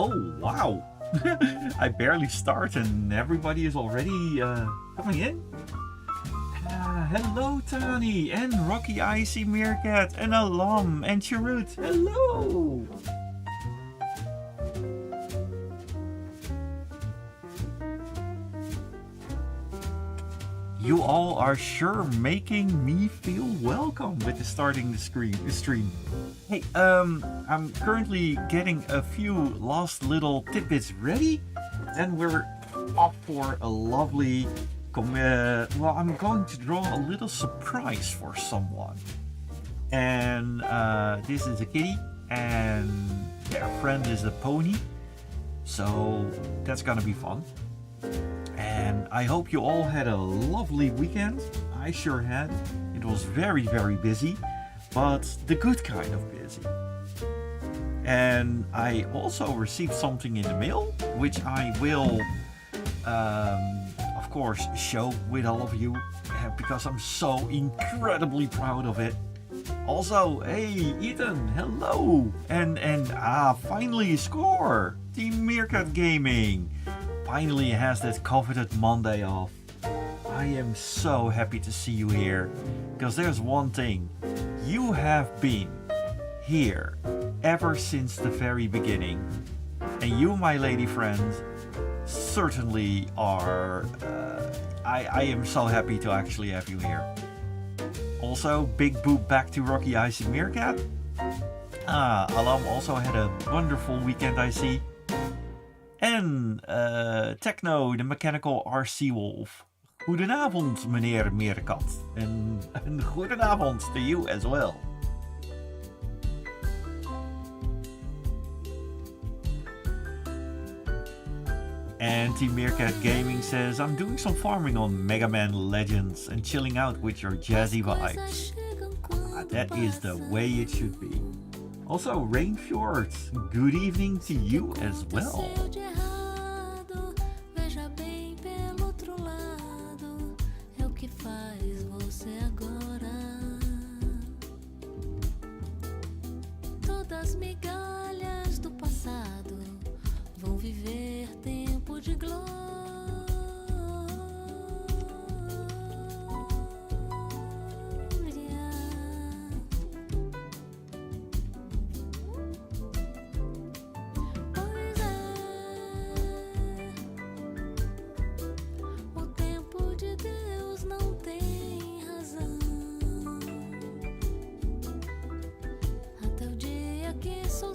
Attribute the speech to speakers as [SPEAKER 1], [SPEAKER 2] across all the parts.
[SPEAKER 1] Oh, wow. I barely start and everybody is already coming in. Hello, Tani and Rocky Icy Meerkat and Alam and Chirut. Hello. You all are sure making me feel welcome with the starting the stream. Hey, I'm currently getting a few last little tidbits ready, then we're off for a lovely well, I'm going to draw a little surprise for someone. And this is a kitty, and their friend is a pony. So that's gonna be fun. And I hope you all had a lovely weekend. I sure had. It was very, very busy, but the good kind of busy. And I also received something in the mail, which I will, of course, show with all of you because I'm so incredibly proud of it. Also, hey, Ethan, hello! And finally, score! Team Meerkat Gaming finally has that coveted Monday off. I am so happy to see you here, because there's one thing. You have been here ever since the very beginning. And you, my lady friend, certainly are... I am so happy to actually have you here. Also, big boop back to Rocky Icy Meerkat. Alam also had a wonderful weekend, I see. En Techno, de Mechanical RC Wolf. Goedenavond, meneer Meerkat. En goedenavond to you as well. And Team Meerkat Gaming says, I'm doing some farming on Mega Man Legends and chilling out with your jazzy vibes. That is the way it should be. Also, Rainfjord, good evening to you as well.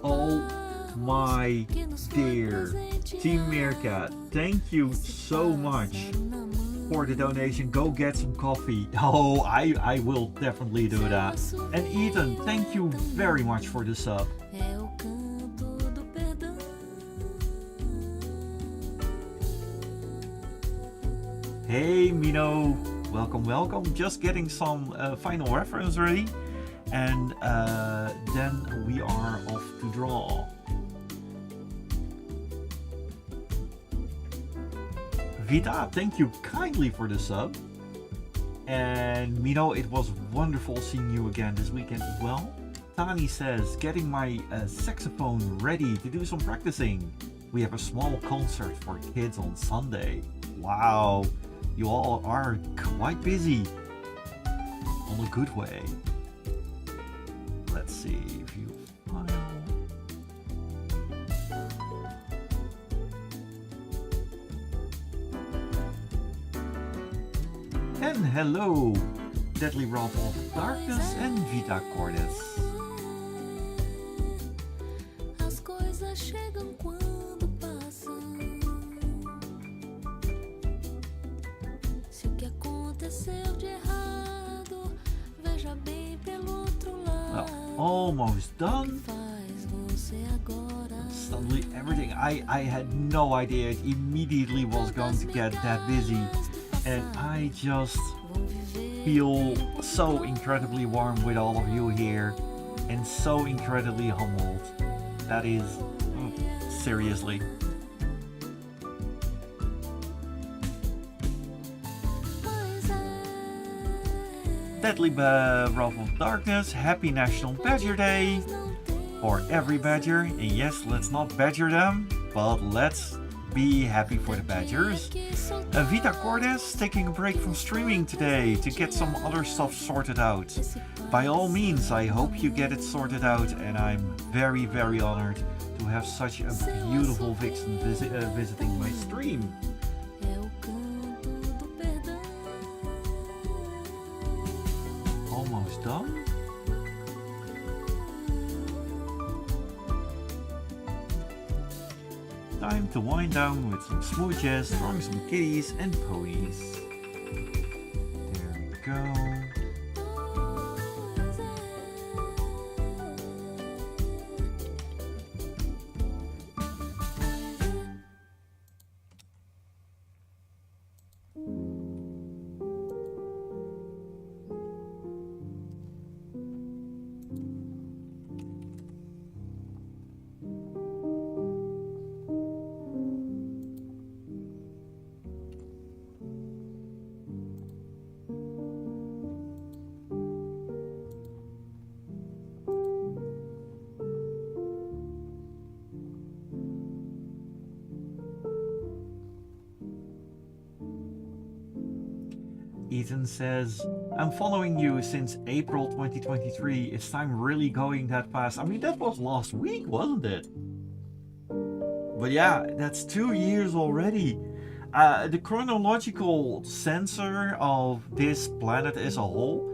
[SPEAKER 1] Oh my dear Team Meerkat, thank you so much for the donation. Go get some coffee. Oh, I will definitely do that. And Ethan, thank you very much for the sub. Hey Mino, welcome. Just getting some final reference ready. And then we are off to draw. Vita, thank you kindly for the sub. And Mino, it was wonderful seeing you again this weekend as well. Tani says, getting my saxophone ready to do some practicing. We have a small concert for kids on Sunday. Wow, you all are quite busy. On a good way. Let's see if you file. And hello, Deadly Wrath of Darkness and Vita Cordis. Almost done. Suddenly everything, I had no idea it immediately was going to get that busy, and I just feel so incredibly warm with all of you here and so incredibly humbled. That is, seriously. Deadly Wrath of Darkness, happy National Badger Day for every badger, and yes, let's not badger them. but let's be happy for the badgers. Vita Cordes taking a break from streaming today to get some other stuff sorted out. By all means, I hope you get it sorted out, and I'm very, very honored to have such a beautiful vixen visiting my stream. Almost done. Time to wind down with some smooches, drawing some kitties and ponies. There we go. Ethan says, I'm following you since April 2023. Is time really going that fast? I mean, that was last week, wasn't it? But yeah, that's 2 years already. The chronological sensor of this planet as a whole,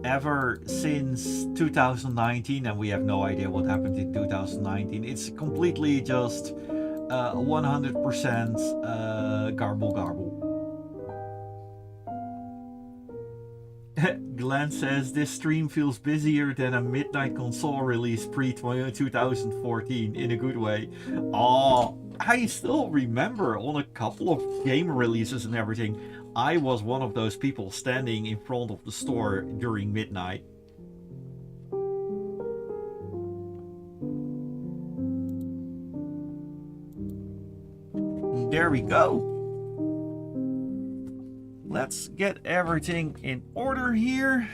[SPEAKER 1] ever since 2019, and we have no idea what happened in 2019. It's completely just 100% garble. Glenn says this stream feels busier than a midnight console release pre-2014 in a good way. Oh, I still remember on a couple of game releases and everything, I was one of those people standing in front of the store during midnight. There we go. Let's get everything in order here.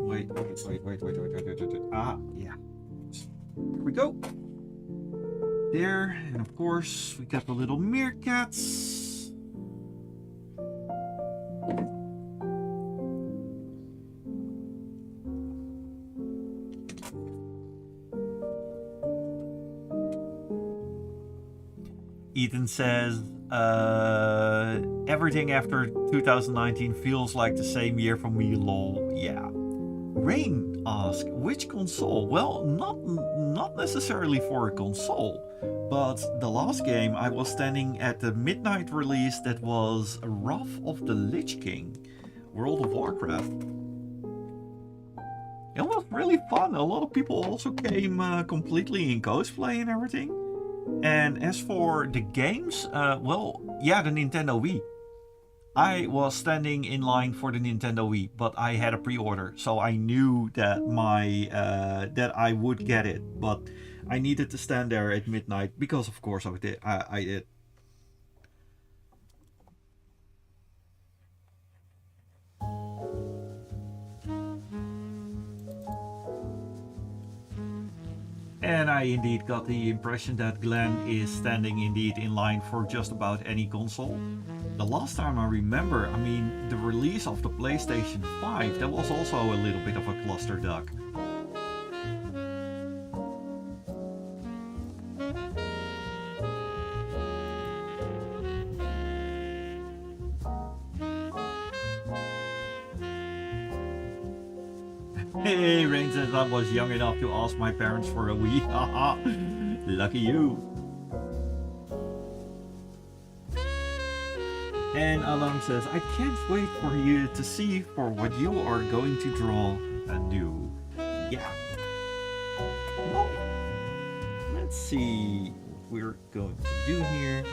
[SPEAKER 1] Wait. Ah, yeah. Here we go. There, and of course, we got the little meerkats. Ethan says, everything after 2019 feels like the same year for me, lol. Yeah. Rain asks, which console? Well, not necessarily for a console, but the last game I was standing at the midnight release that was Wrath of the Lich King, World of Warcraft. It was really fun. A lot of people also came completely in cosplay and everything. And as for the games, well, yeah, the Nintendo Wii. I was standing in line for the Nintendo Wii, but I had a pre-order, so I knew that that I would get it. But I needed to stand there at midnight because, of course, I did. And I indeed got the impression that Glenn is standing indeed in line for just about any console. The last time I remember, I mean, the release of the PlayStation 5, that was also a little bit of a cluster duck. Hey, Rain says I was young enough to ask my parents for a Wii. Haha, lucky you. And Alam says, I can't wait for you to see for what you are going to draw anew. Yeah. Well, let's see what we're going to do here.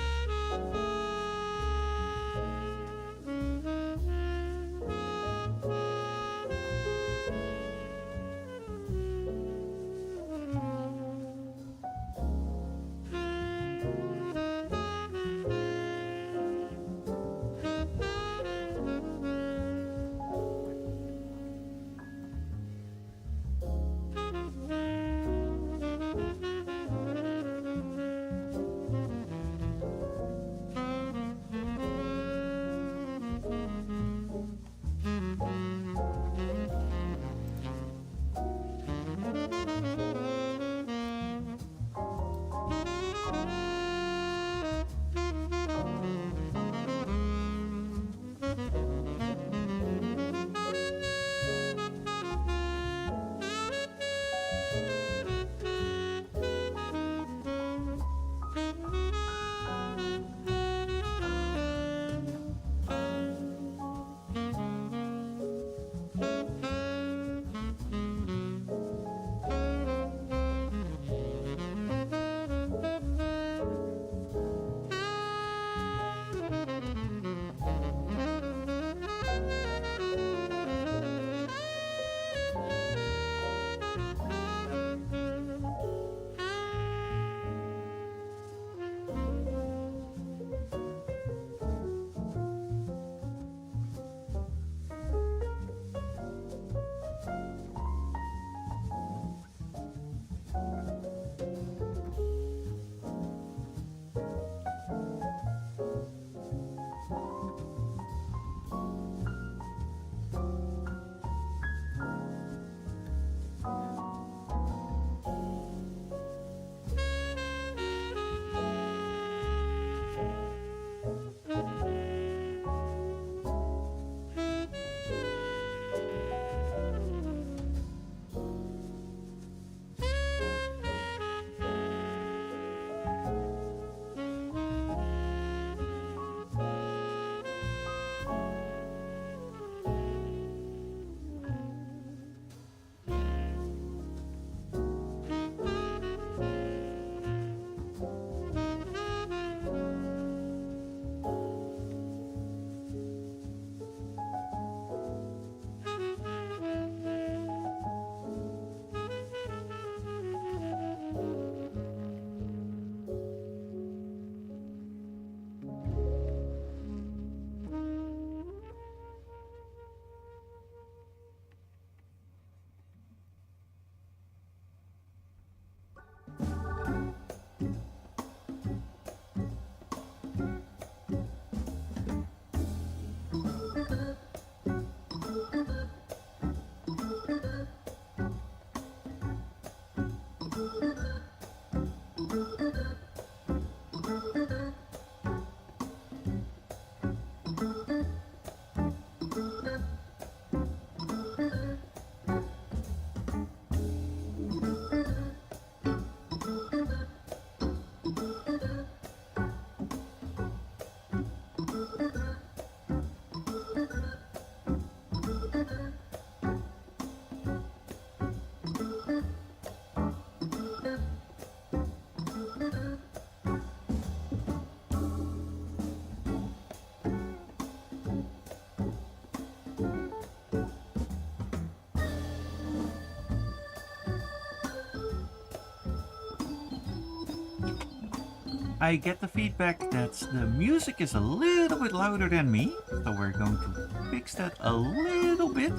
[SPEAKER 1] I get the feedback that the music is a little bit louder than me, so we're going to fix that a little bit.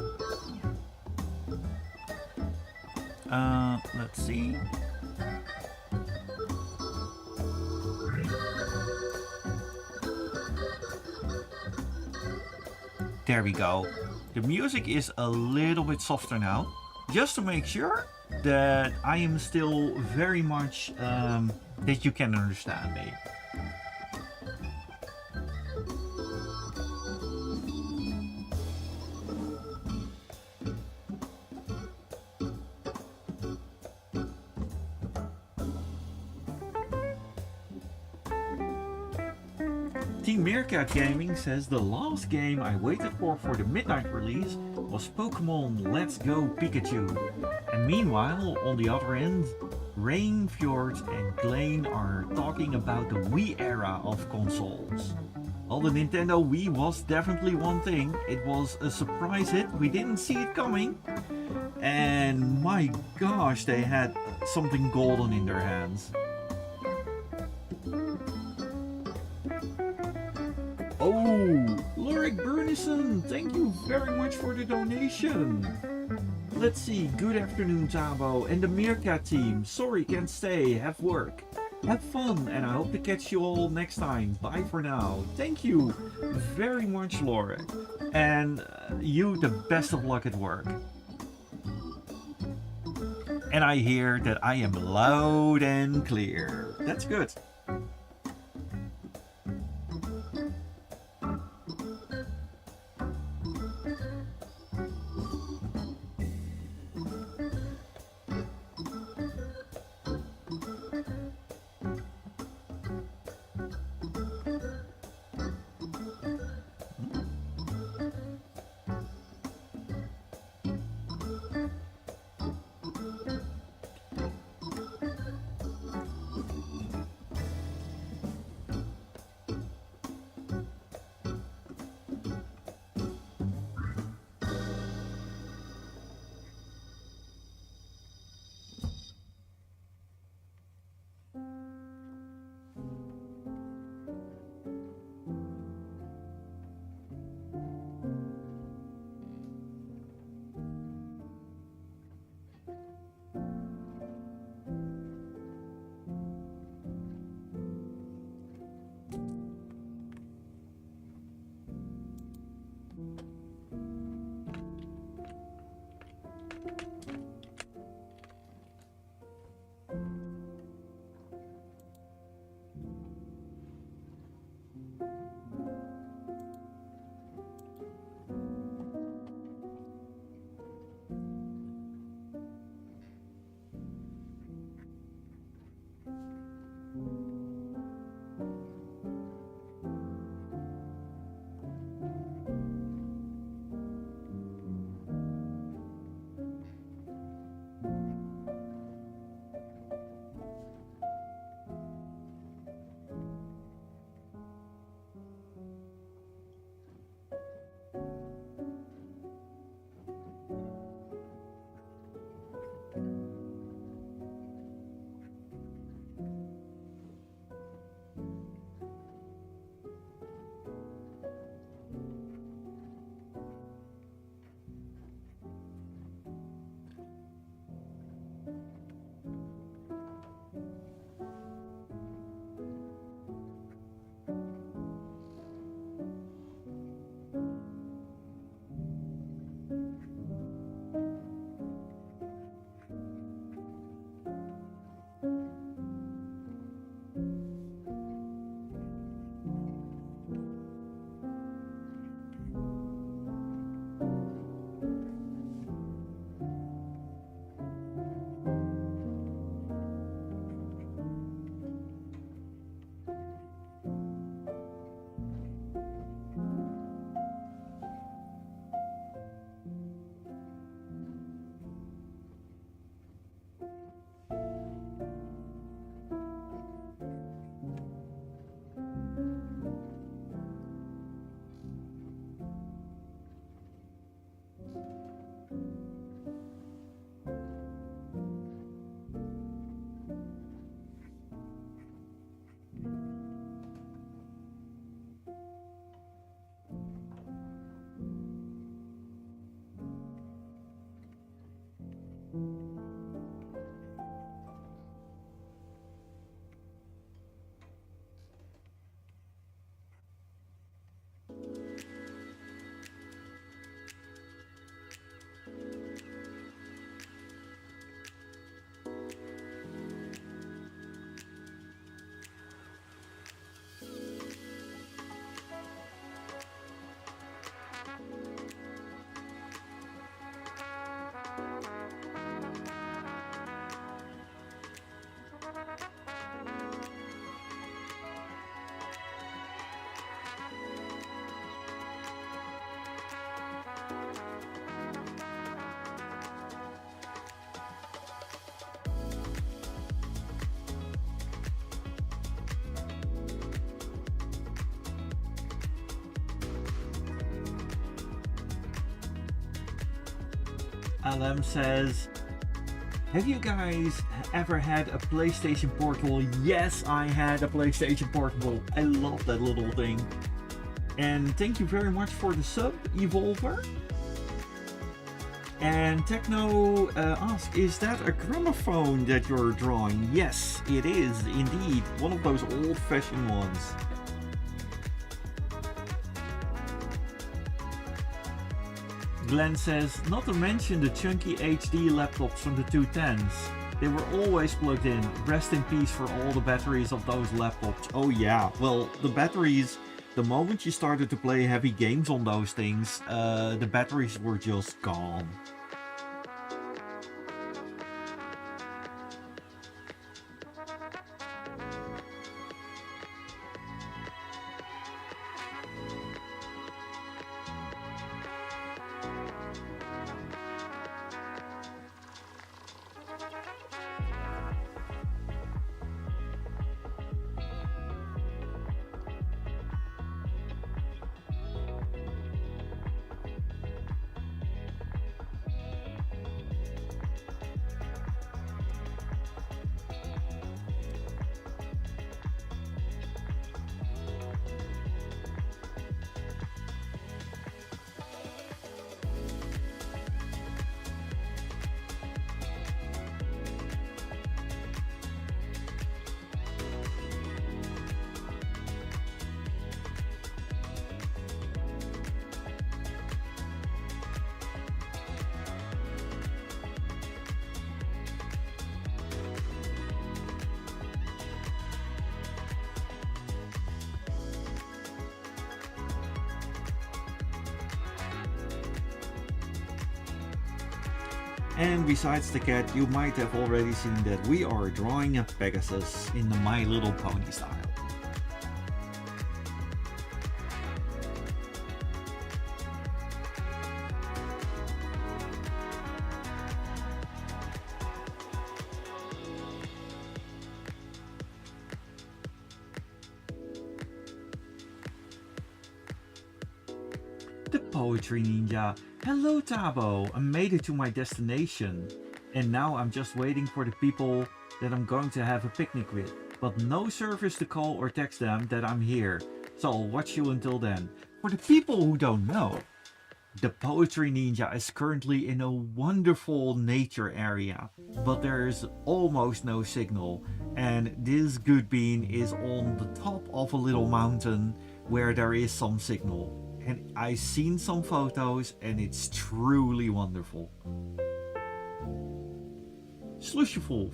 [SPEAKER 1] Let's see. There we go. The music is a little bit softer now, just to make sure that I am still very much that you can understand me. Team Meerkat Gaming says the last game I waited for the midnight release was Pokemon Let's Go Pikachu. And meanwhile, on the other end, Rain, Fjord and Glane are talking about the Wii era of consoles. Well, the Nintendo Wii was definitely one thing. It was a surprise hit, we didn't see it coming. And my gosh, they had something golden in their hands. Oh, Lorik Burnison, thank you very much for the donation. Let's see, good afternoon Thabo and the Meerkat team. Sorry, can't stay, have work. Have fun, and I hope to catch you all next time. Bye for now. Thank you very much, Lorik. And you the best of luck at work. And I hear that I am loud and clear. That's good. LM says, have you guys ever had a PlayStation Portable? Yes, I had a PlayStation Portable. I love that little thing. And thank you very much for the sub, Evolver. And Techno asks, is that a gramophone that you're drawing? Yes, it is indeed. One of those old-fashioned ones. Glenn says, not to mention the chunky HD laptops from the 210s. They were always plugged in. Rest in peace for all the batteries of those laptops. Oh yeah, well, the batteries, the moment you started to play heavy games on those things, the batteries were just gone. And besides the cat, you might have already seen that we are drawing a Pegasus in the My Little Pony style. The Poetry Ninja. Hello Thabo, I made it to my destination. And now I'm just waiting for the people that I'm going to have a picnic with. But no service to call or text them that I'm here. So I'll watch you until then. For the people who don't know, the Poetry Ninja is currently in a wonderful nature area. But there's almost no signal. And this good bean is on the top of a little mountain where there is some signal. And I've seen some photos and it's truly wonderful. Slushewolf.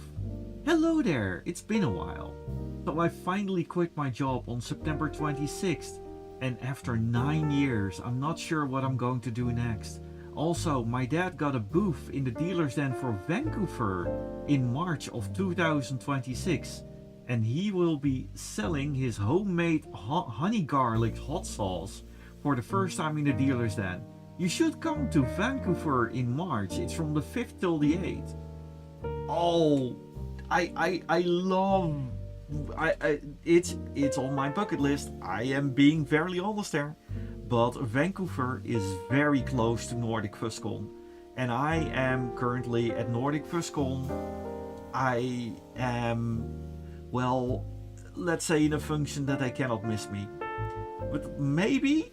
[SPEAKER 1] Hello there, it's been a while. So I finally quit my job on September 26th. And after 9 years, I'm not sure what I'm going to do next. Also, my dad got a booth in the dealer's den for Vancouver in March of 2026. And he will be selling his homemade honey garlic hot sauce for the first time in the dealer's den. You should come to Vancouver in March. It's from the 5th till the 8th. Oh, I love... it's on my bucket list. I am being very honest there. But Vancouver is very close to Nordic Fuscon. And I am currently at Nordic Fuscon. I am, well, let's say in a function that they cannot miss me. But maybe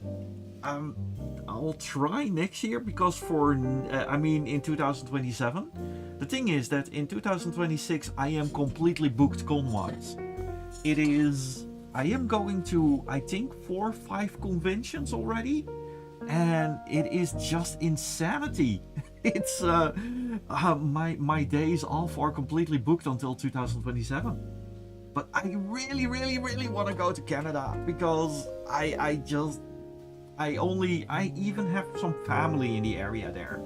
[SPEAKER 1] I'll try next year because in 2027. The thing is that in 2026 I am completely booked con-wise. I am going to, I think, 4 or 5 conventions already. And it is just insanity. It's, my days off are completely booked until 2027. But I really, really, really want to go to Canada because I even have some family in the area there.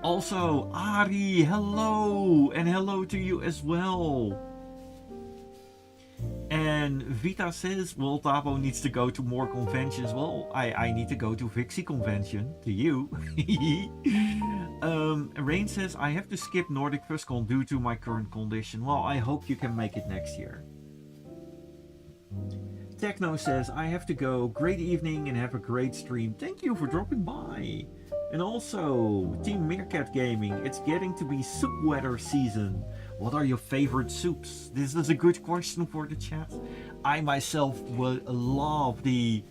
[SPEAKER 1] Also, Ari, hello! And hello to you as well. And Vita says, well, Thabo needs to go to more conventions. Well, I need to go to Vixie convention, to you. Rain says, I have to skip Nordic Fuscon due to my current condition. Well, I hope you can make it next year. Techno says, I have to go. Great evening and have a great stream. Thank you for dropping by. And also, Team Meerkat Gaming, it's getting to be soup weather season. What are your favorite soups? This is a good question for the chat. I myself would love the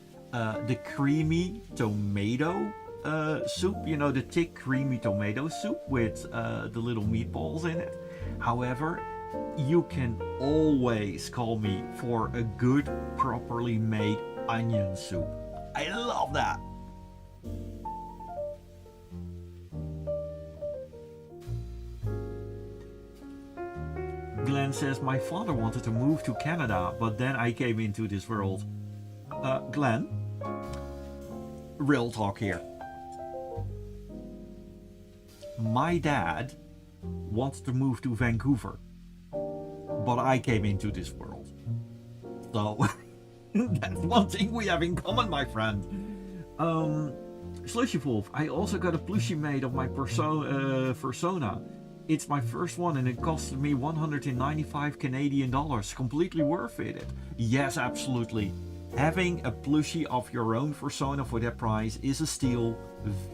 [SPEAKER 1] creamy tomato soup. You know, the thick creamy tomato soup with the little meatballs in it. However, you can always call me for a good, properly made onion soup. I love that. Glenn says, my father wanted to move to Canada, but then I came into this world. Glenn, real talk here. My dad wanted to move to Vancouver, but I came into this world. So, that's one thing we have in common, my friend. Slushy Wolf, I also got a plushie made of my persona. It's my first one and it costed me 195 Canadian dollars. Completely worth it. Yes, absolutely. Having a plushie of your own persona for that price is a steal.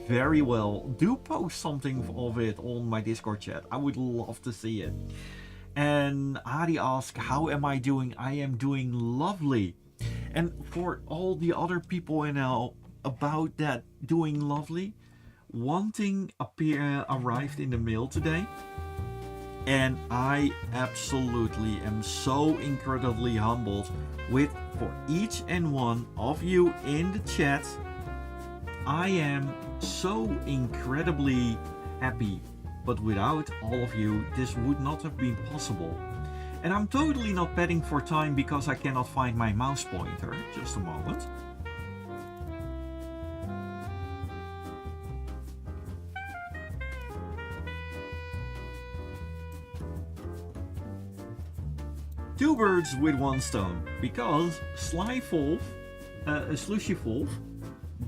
[SPEAKER 1] Very well. Do post something of it on my Discord chat. I would love to see it. And Adi asks, how am I doing? I am doing lovely. And for all the other people in L about that doing lovely, one thing arrived in the mail today, and I absolutely am so incredibly humbled for each and one of you in the chat. I am so incredibly happy, but without all of you, this would not have been possible. And I'm totally not betting for time because I cannot find my mouse pointer. Just a moment. Two birds with one stone, because Slushy Wolf,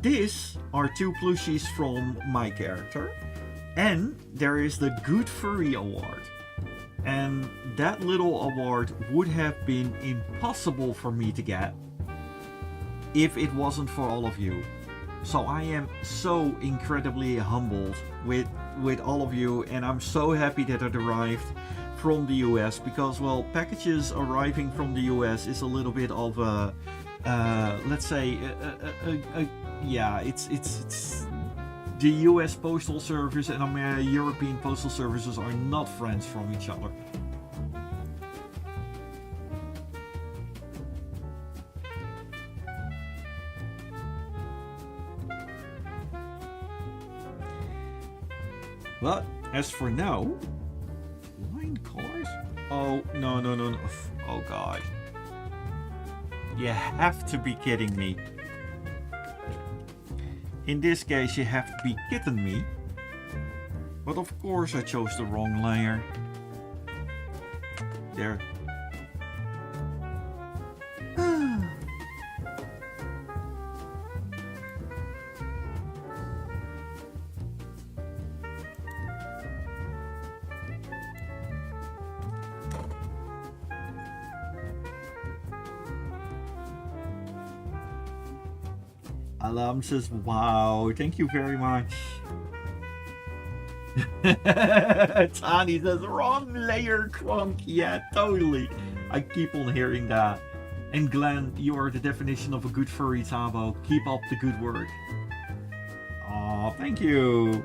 [SPEAKER 1] these are two plushies from my character, and there is the Good Furry Award. And that little award would have been impossible for me to get if it wasn't for all of you. So I am so incredibly humbled with all of you, and I'm so happy that it arrived from the US, because, well, packages arriving from the US is a little bit of a let's say yeah, it's the US Postal Service and European Postal Services are not friends from each other. But as for now, flying colors? Oh, no. Oh god. You have to be kidding me. In this case, you have to be kidding me. But of course I chose the wrong layer. There. Alam says, wow, thank you very much. Tani says, wrong layer, Crunk. Yeah, totally. I keep on hearing that. And Glenn, you are the definition of a good furry, Thabo. Keep up the good work. Aw, thank you.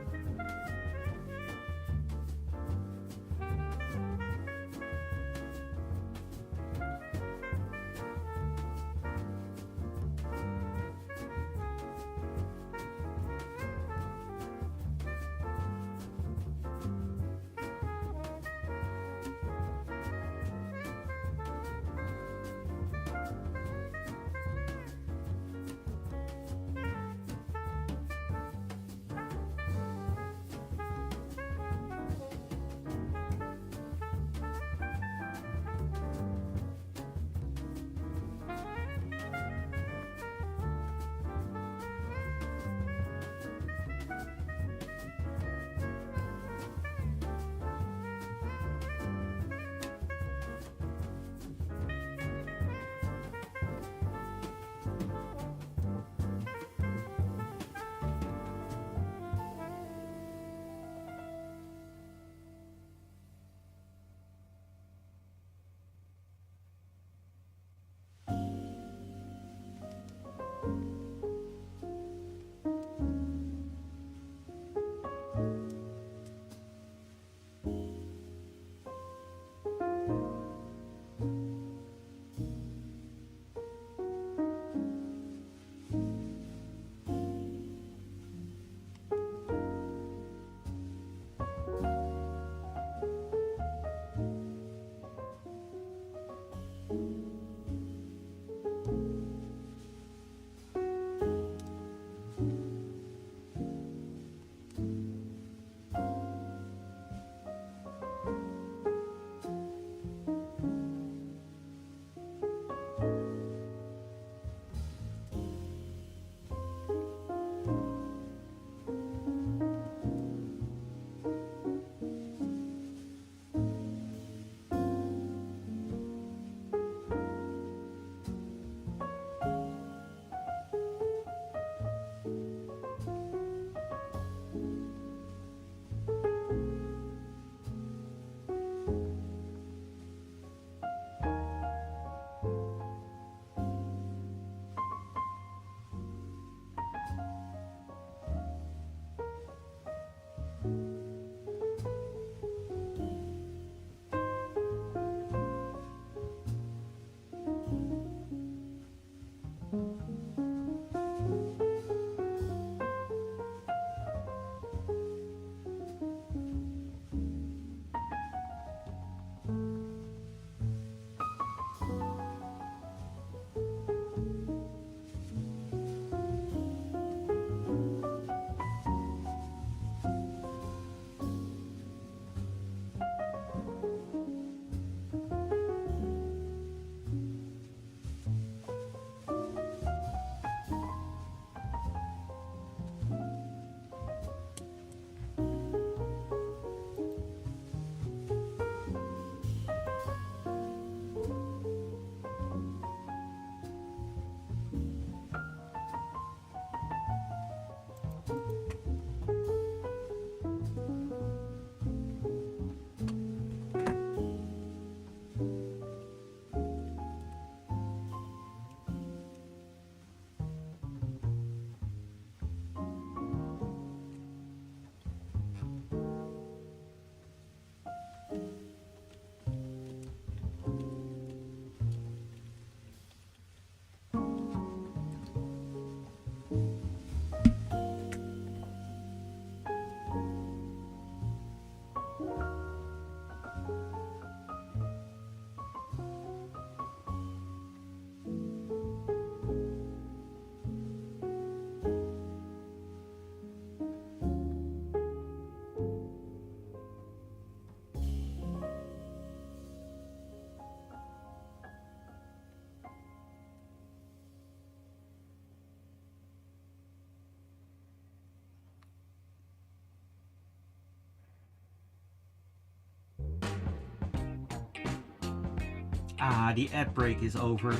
[SPEAKER 1] Ah, the ad break is over.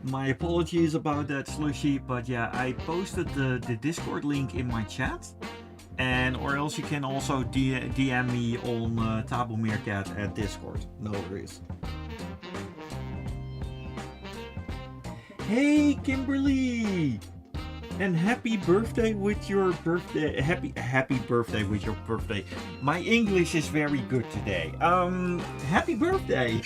[SPEAKER 1] My apologies about that, Slushy, but yeah, I posted the Discord link in my chat. And or else you can also DM me on Thabo Meerkat at Discord. No worries. Hey, Kimberly! And happy birthday with your birthday. Happy birthday with your birthday. My English is very good today. Happy birthday!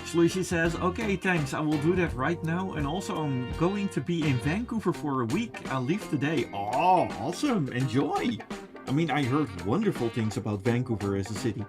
[SPEAKER 1] Slushy says, okay, thanks, I will do that right now. And also, I'm going to be in Vancouver for a week. I'll leave today. Oh, awesome. Enjoy. I mean, I heard wonderful things about Vancouver as a city.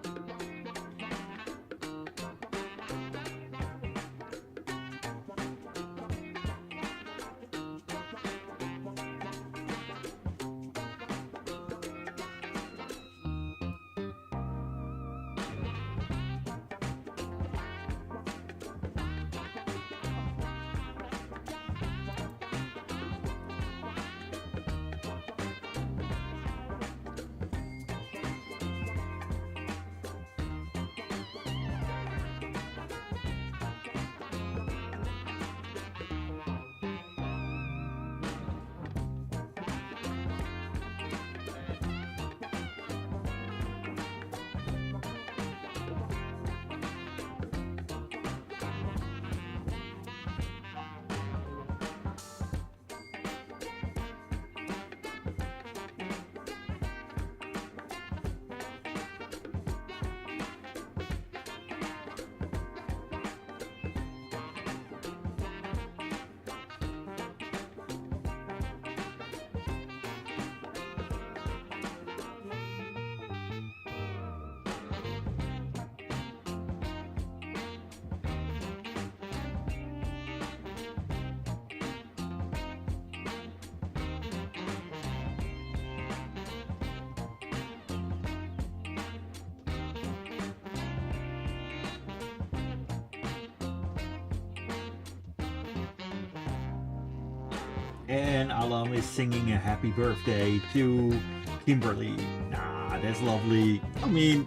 [SPEAKER 1] And Alam is singing a happy birthday to Kimberly. Ah, that's lovely. I mean,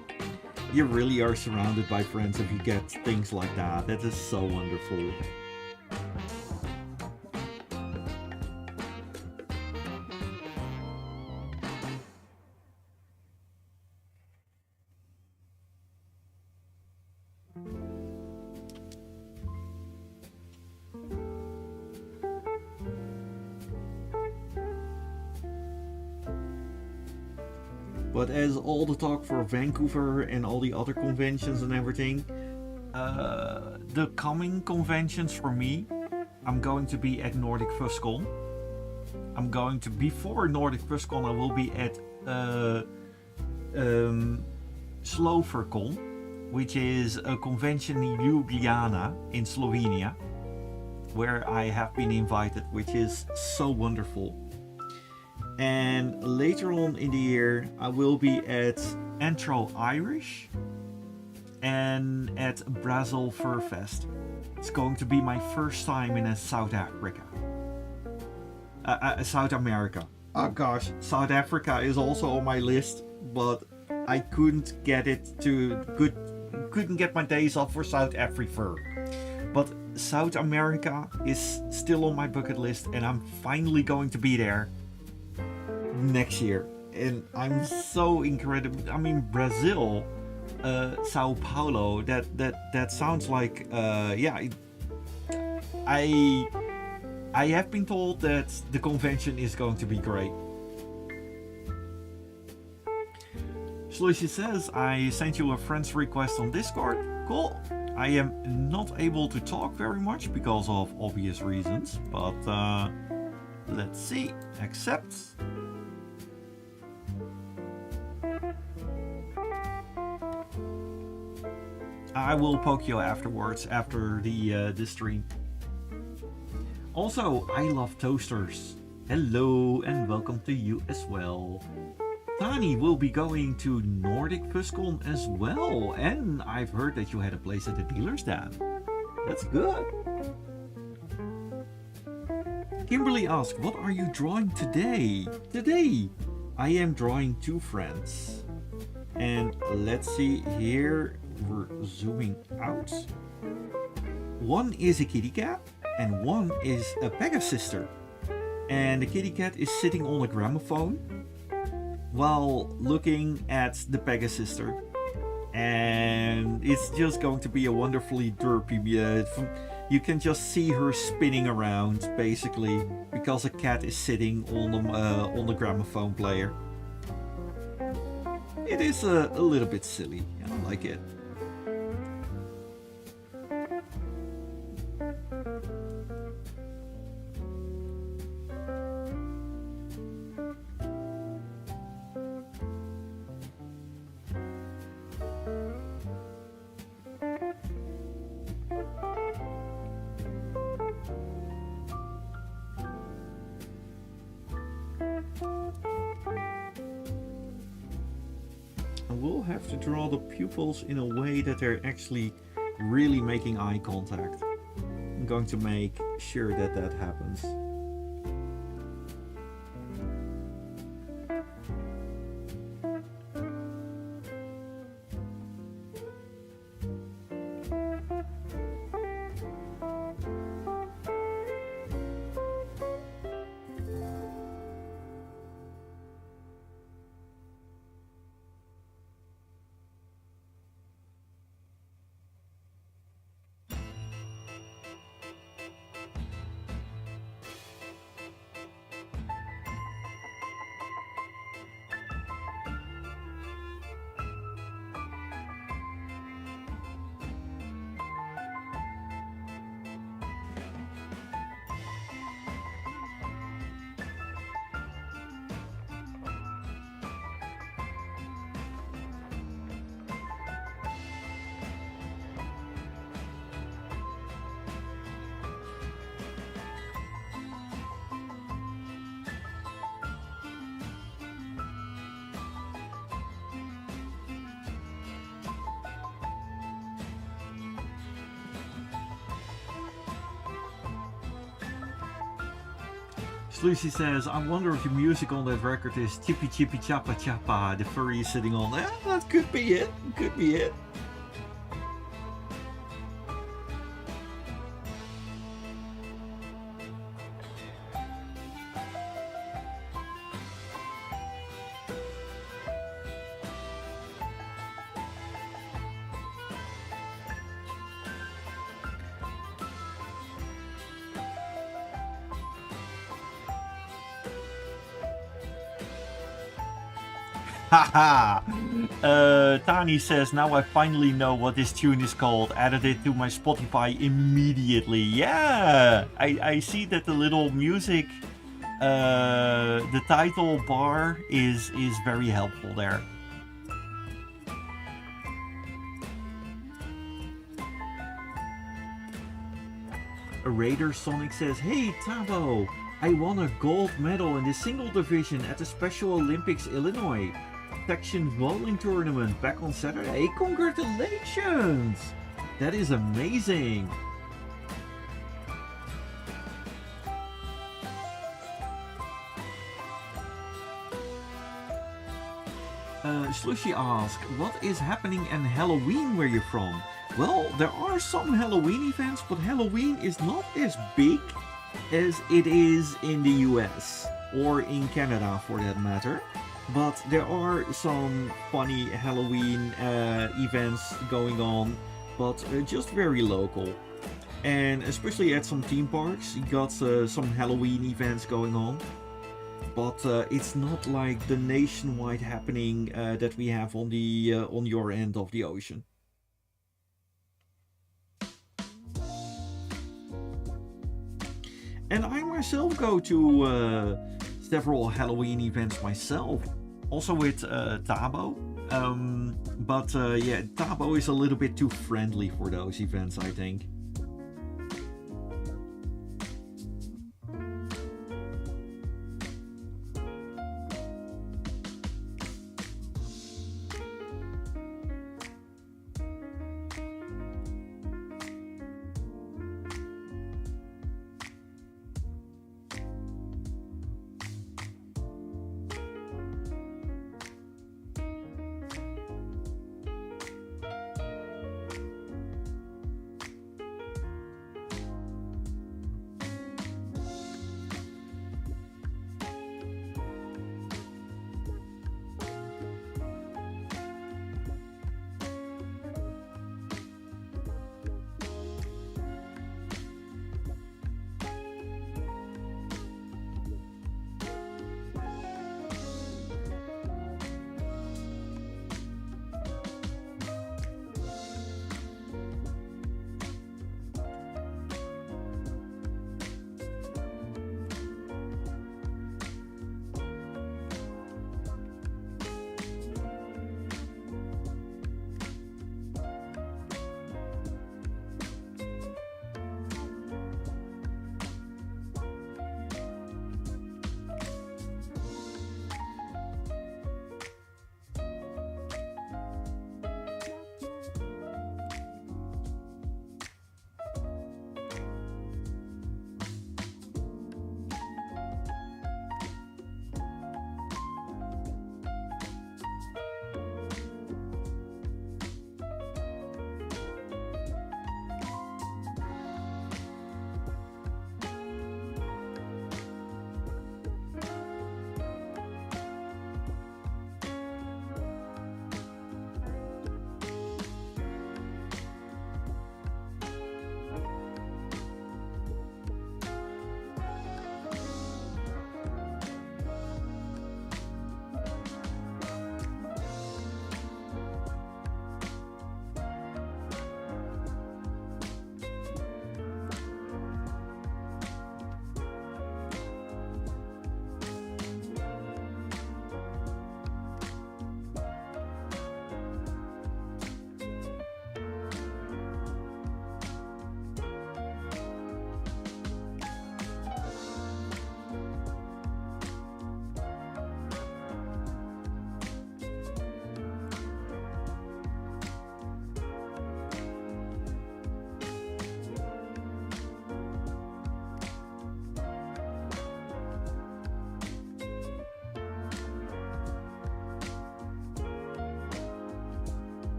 [SPEAKER 1] you really are surrounded by friends if you get things like that. That is so wonderful. But as all the talk for Vancouver and all the other conventions and everything, the coming conventions for me, I'm going to be at Nordic Fuscon. I'm going to, before Nordic Fuscon, I will be at Slovercon, which is a convention in Ljubljana in Slovenia, where I have been invited, which is so wonderful. And later on in the year, I will be at Antro Irish and at Brazil Fur Fest. It's going to be my first time in South Africa. South America. Oh gosh, South Africa is also on my list, but I couldn't get my days off for South Africa. But South America is still on my bucket list, and I'm finally going to be there next year, and I'm so incredible. I mean, Brazil, Sao Paulo. That sounds like yeah. I have been told that the convention is going to be great. Slushy says, I sent you a friend's request on Discord. Cool. I am not able to talk very much because of obvious reasons, but let's see. Accept. I will poke you afterwards, after the stream. Also, I love toasters. Hello and welcome to you as well. Tani will be going to Nordic Fuscon as well, and I've heard that you had a place at the dealer's stand. That's good. Kimberly asks, what are you drawing today? Today, I am drawing two friends. And let's see here, we're zooming out. One is a kitty cat and one is a Pegasus sister. And the kitty cat is sitting on a gramophone while looking at the Pegasus sister. And it's just going to be a wonderfully derpy. You can just see her spinning around, basically, because a cat is sitting on the gramophone player. It is a little bit silly. I like it. We'll have to draw the pupils in a way that they're actually really making eye contact. I'm going to make sure that that happens. Lucy says, I wonder if the music on that record is Chippy Chippy Chappa Chappa, the furry is sitting on. That could be it. Could be it. Haha! Tani says, now I finally know what this tune is called. Added it to my Spotify immediately. Yeah! I see that the little music, the title bar is very helpful there. Raider Sonic says, hey Thabo! I won a gold medal in the single division at the Special Olympics Illinois section bowling tournament back on Saturday. Congratulations! That is amazing! Slushy asks, what is happening in Halloween where you're from? Well, there are some Halloween events, but Halloween is not as big as it is in the US or in Canada for that matter. But there are some funny Halloween events going on, but just very local. And especially at some theme parks, you got some Halloween events going on. But it's not like the nationwide happening that we have on the on your end of the ocean. And I myself go to several Halloween events myself, also with Thabo. But yeah, Thabo is a little bit too friendly for those events, I think.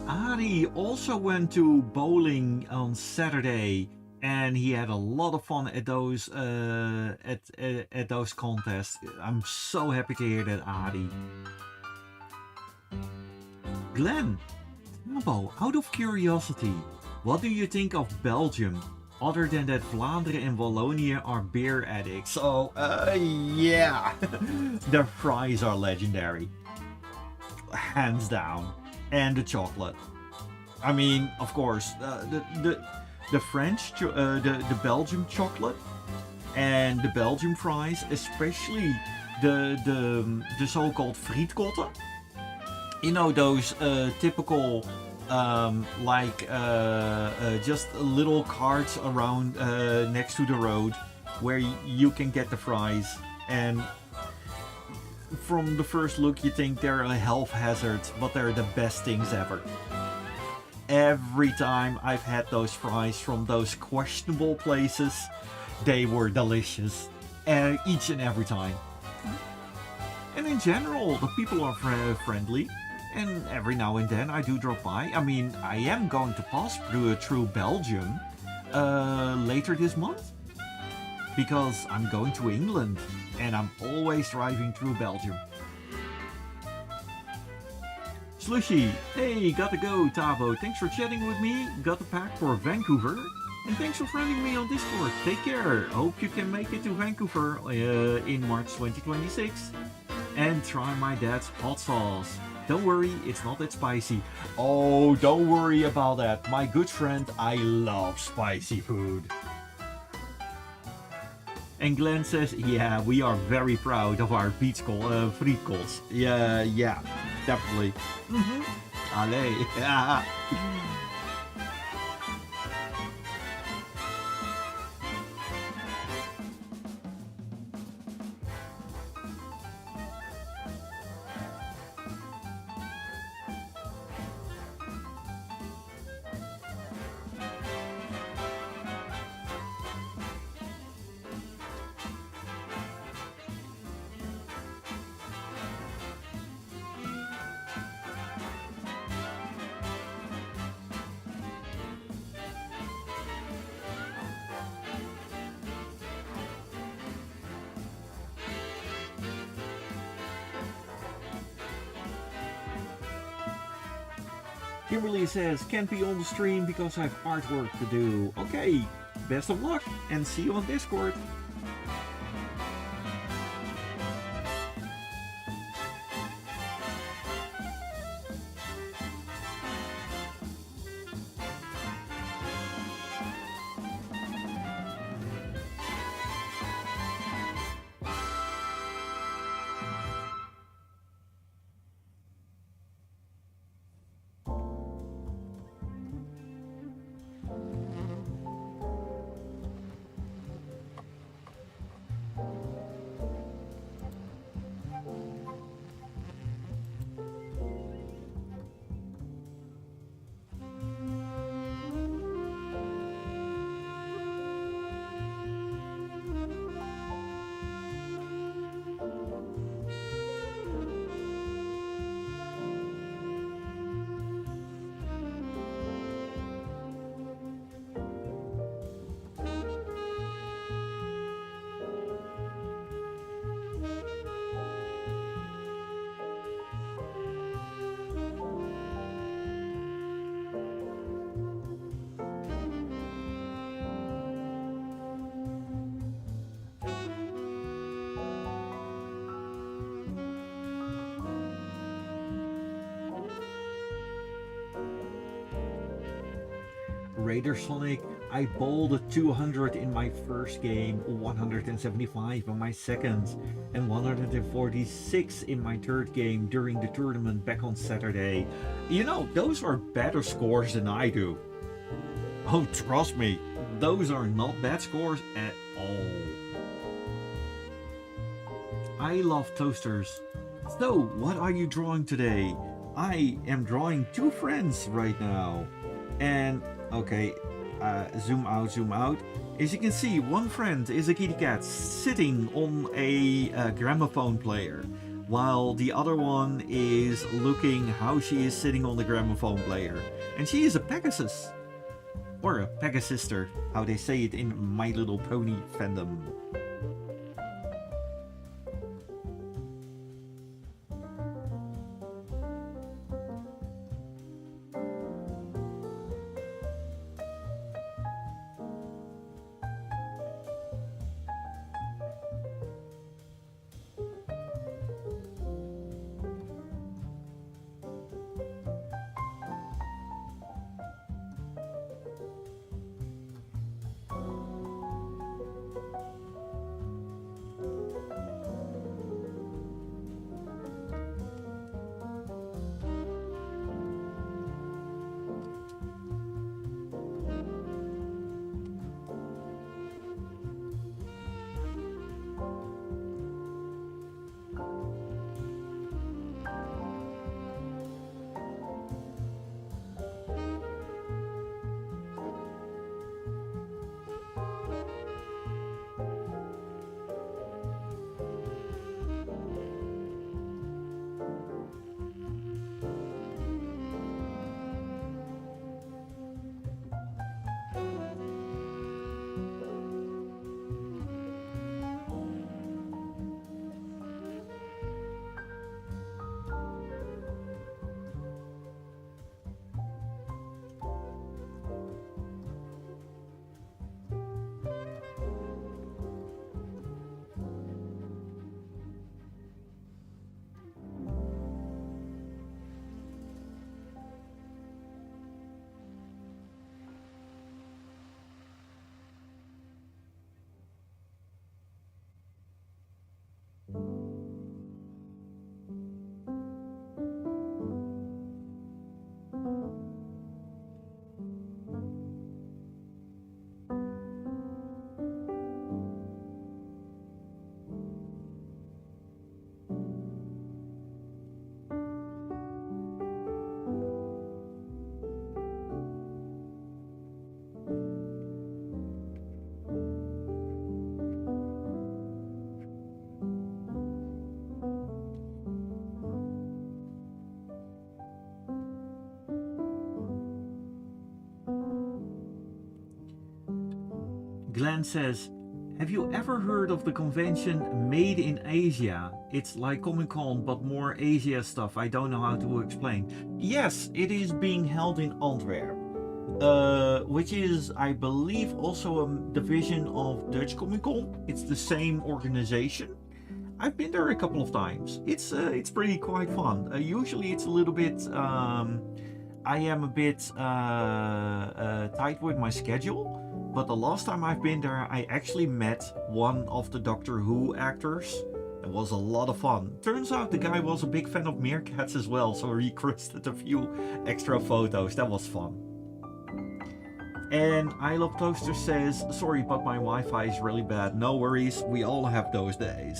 [SPEAKER 1] Ari also went to bowling on Saturday, and he had a lot of fun at those at those contests. I'm so happy to hear that, Ari. Glenn, Thabo, out of curiosity, what do you think of Belgium? Other than that, Vlaanderen and Wallonia are beer addicts. Oh, yeah, the fries are legendary, hands down, and the chocolate. I mean, of course, the French, the Belgian chocolate, and the Belgian fries, especially the so-called frietkotten. You know those typical just little carts around next to the road where you can get the fries, and from the first look you think they're a health hazard, but they're the best things ever. Every time I've had those fries from those questionable places, they were delicious, each and every time. And in general, the people are friendly, and every now and then I do drop by. I mean, I am going to pass through Belgium later this month, because I'm going to England, and I'm always driving through Belgium. Slushy, hey, gotta go, Thabo. Thanks for chatting with me. Got the pack for Vancouver. And thanks for friending me on Discord. Take care. Hope you can make it to Vancouver in March 2026. And try my dad's hot sauce. Don't worry, it's not that spicy. Oh, don't worry about that. My good friend, I love spicy food. And Glenn says, yeah, we are very proud of our frietkols. Yeah, definitely. Allee. Kimberly says, can't be on the stream because I have artwork to do. Okay, best of luck and see you on Discord. Raider Sonic, I bowled a 200 in my first game, 175 in my second, and 146 in my third game during the tournament back on Saturday. You know, those are better scores than I do. Oh, trust me, those are not bad scores at all. I love toasters. So, what are you drawing today? I am drawing two friends right now. And okay, zoom out. As you can see, one friend is a kitty cat sitting on a gramophone player. while the other one is looking how she is sitting on the gramophone player. And she is a Pegasus. Or a Pegasister, how they say it in My Little Pony fandom. Glenn says, have you ever heard of the convention Made in Asia? It's like Comic Con, but more Asia stuff. I don't know how to explain. Yes, it is being held in Antwerp, which is, I believe, also a division of Dutch Comic Con. It's the same organization. I've been there a couple of times. It's pretty quite fun. Usually it's a little bit. I am a bit tight with my schedule. But the last time I've been there, I actually met one of the Doctor Who actors. It was a lot of fun. Turns out the guy was a big fan of Meerkats as well, so he requested a few extra photos. That was fun. And I Love Toaster says, sorry, but my Wi-Fi is really bad. No worries, we all have those days.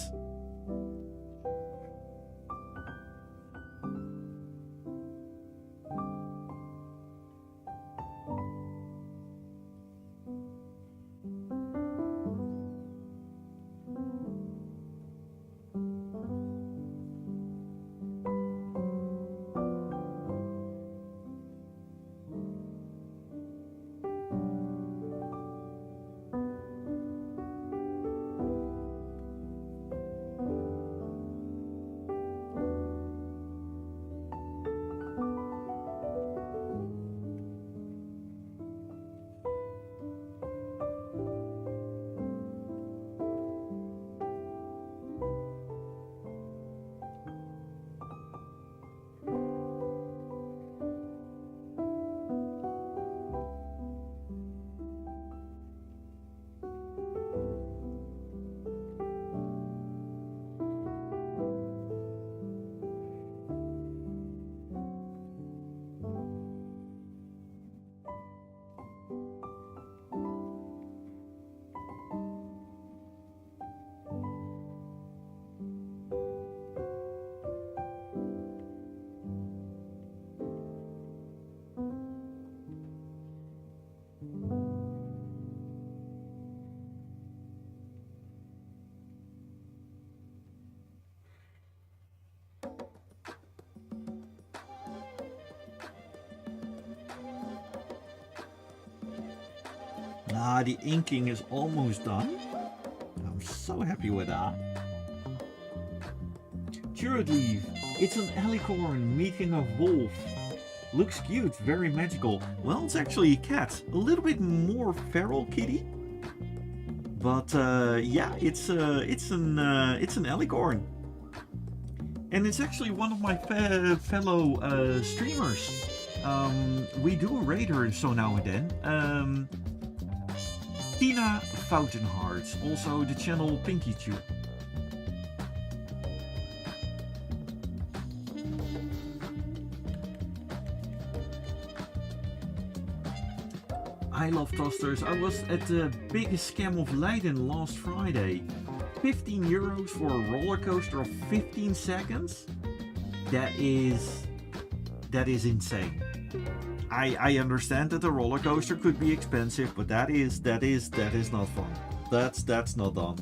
[SPEAKER 1] Ah, the inking is almost done. I'm so happy with that. Turret leaf. It's an alicorn meeting a wolf. Looks cute, very magical. Well, it's actually a cat. A little bit more feral kitty. But yeah, it's an alicorn. And it's actually one of my fellow streamers. We do a raider so now and then. Tina Foutenhart, also the channel Pinky Tube. I love toasters. I was at the biggest scam of Leiden last Friday. €15 for a roller coaster of 15 seconds? That is insane. I understand that the roller coaster could be expensive, but that is not fun. That's not done.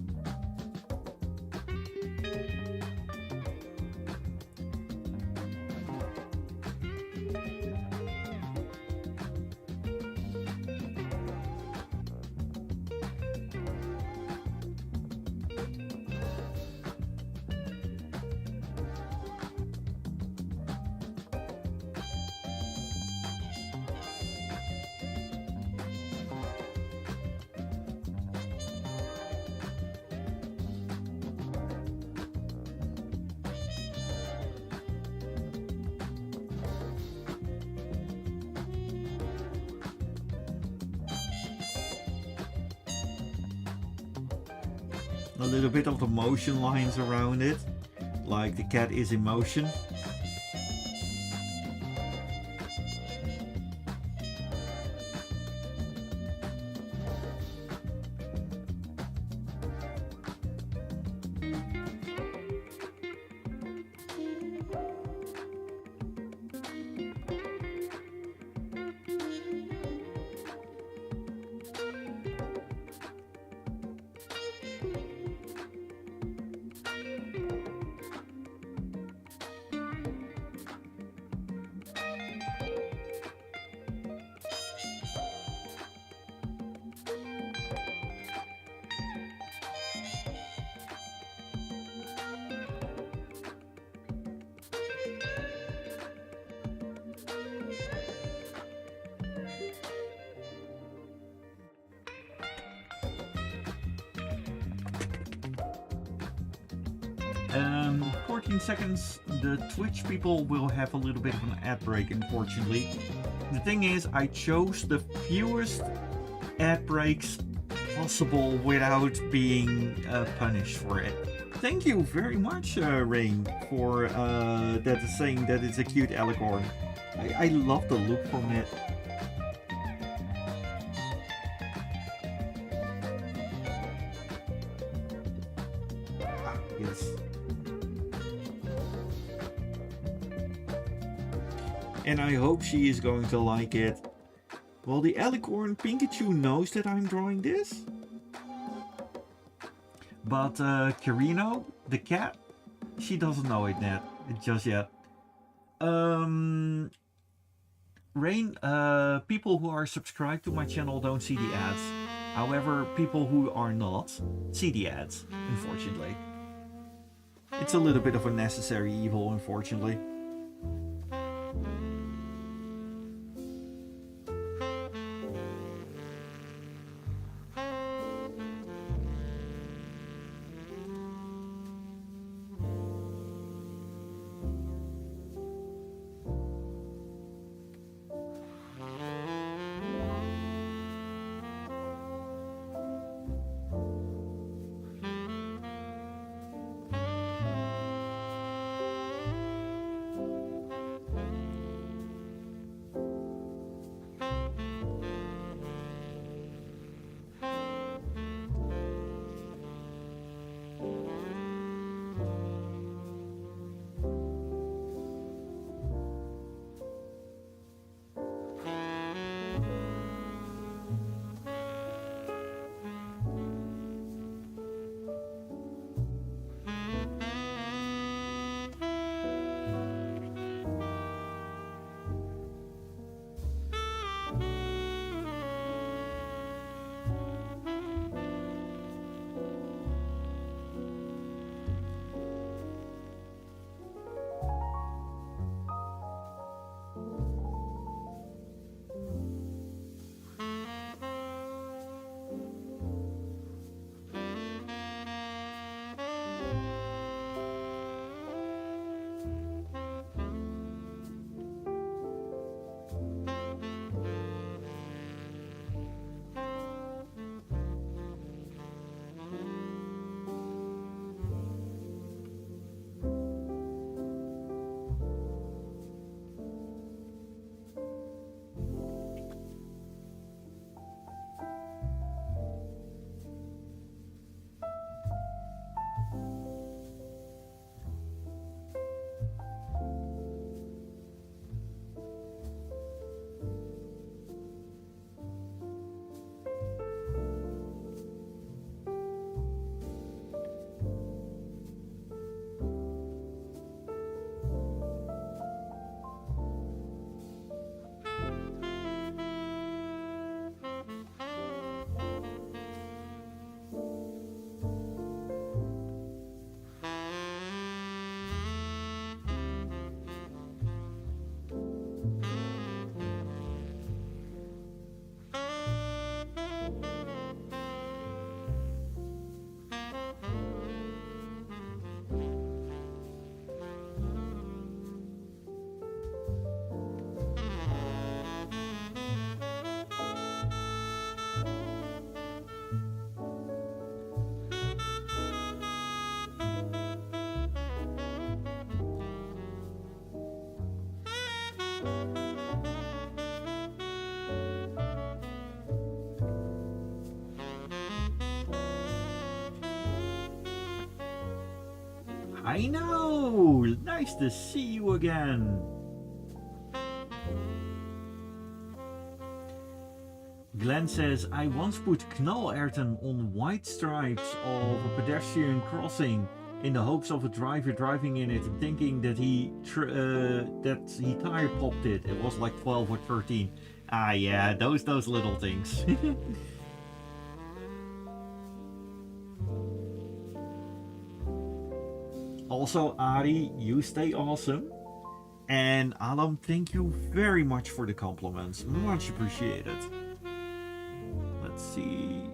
[SPEAKER 1] A little bit of the motion lines around it, like the cat is in motion. Um, 14 seconds, the Twitch people will have a little bit of an ad break, unfortunately. The thing is, I chose the fewest ad breaks possible without being punished for it. Thank you very much, Rain, for saying that it's a cute alicorn. I love the look from it. Yes. And I hope she is going to like it. Well, the alicorn Pikachu knows that I'm drawing this. But Kirino, the cat, she doesn't know it yet, just yet. Rain, people who are subscribed to my channel don't see the ads. However, people who are not see the ads, unfortunately. It's a little bit of a necessary evil, unfortunately. I know! Nice to see you again! Glenn says, I once put knallerten on white stripes of a pedestrian crossing in the hopes of a driver driving in it thinking that he tire popped it. It was like 12 or 13. Ah yeah, those little things. Also, Ari, you stay awesome. And Alam, thank you very much for the compliments. Much appreciated. Let's see.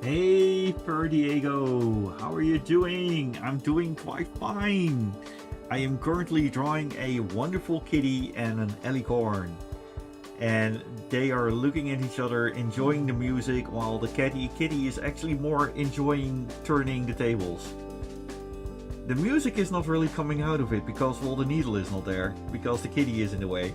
[SPEAKER 1] Hey, Per Diego, how are you doing? I'm doing quite fine. I am currently drawing a wonderful kitty and an alicorn. And they are looking at each other, enjoying the music, while the kitty is actually more enjoying turning the tables. The music is not really coming out of it because, well, the needle is not there, because the kitty is in the way.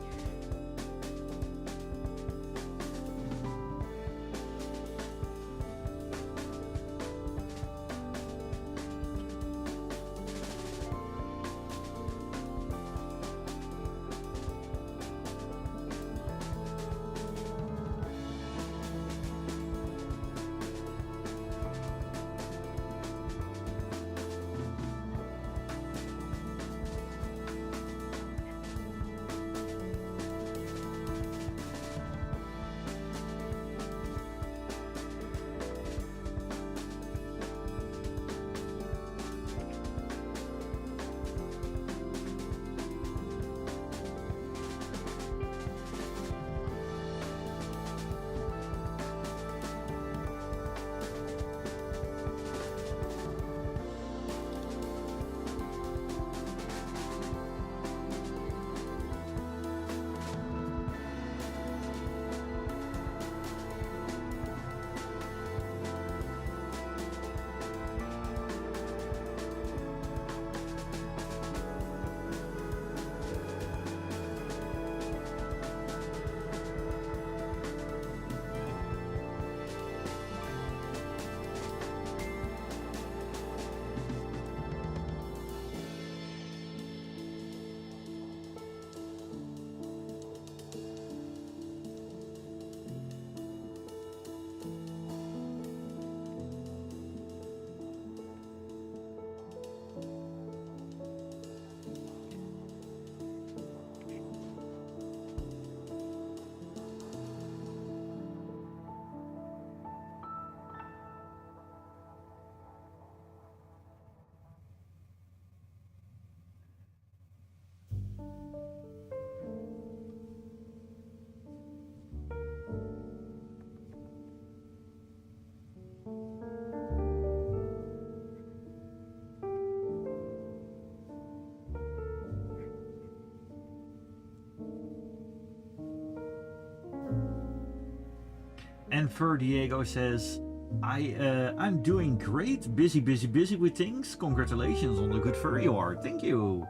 [SPEAKER 1] And Fur Diego says, I'm doing great. Busy with things. Congratulations on the good furry you are. Thank you.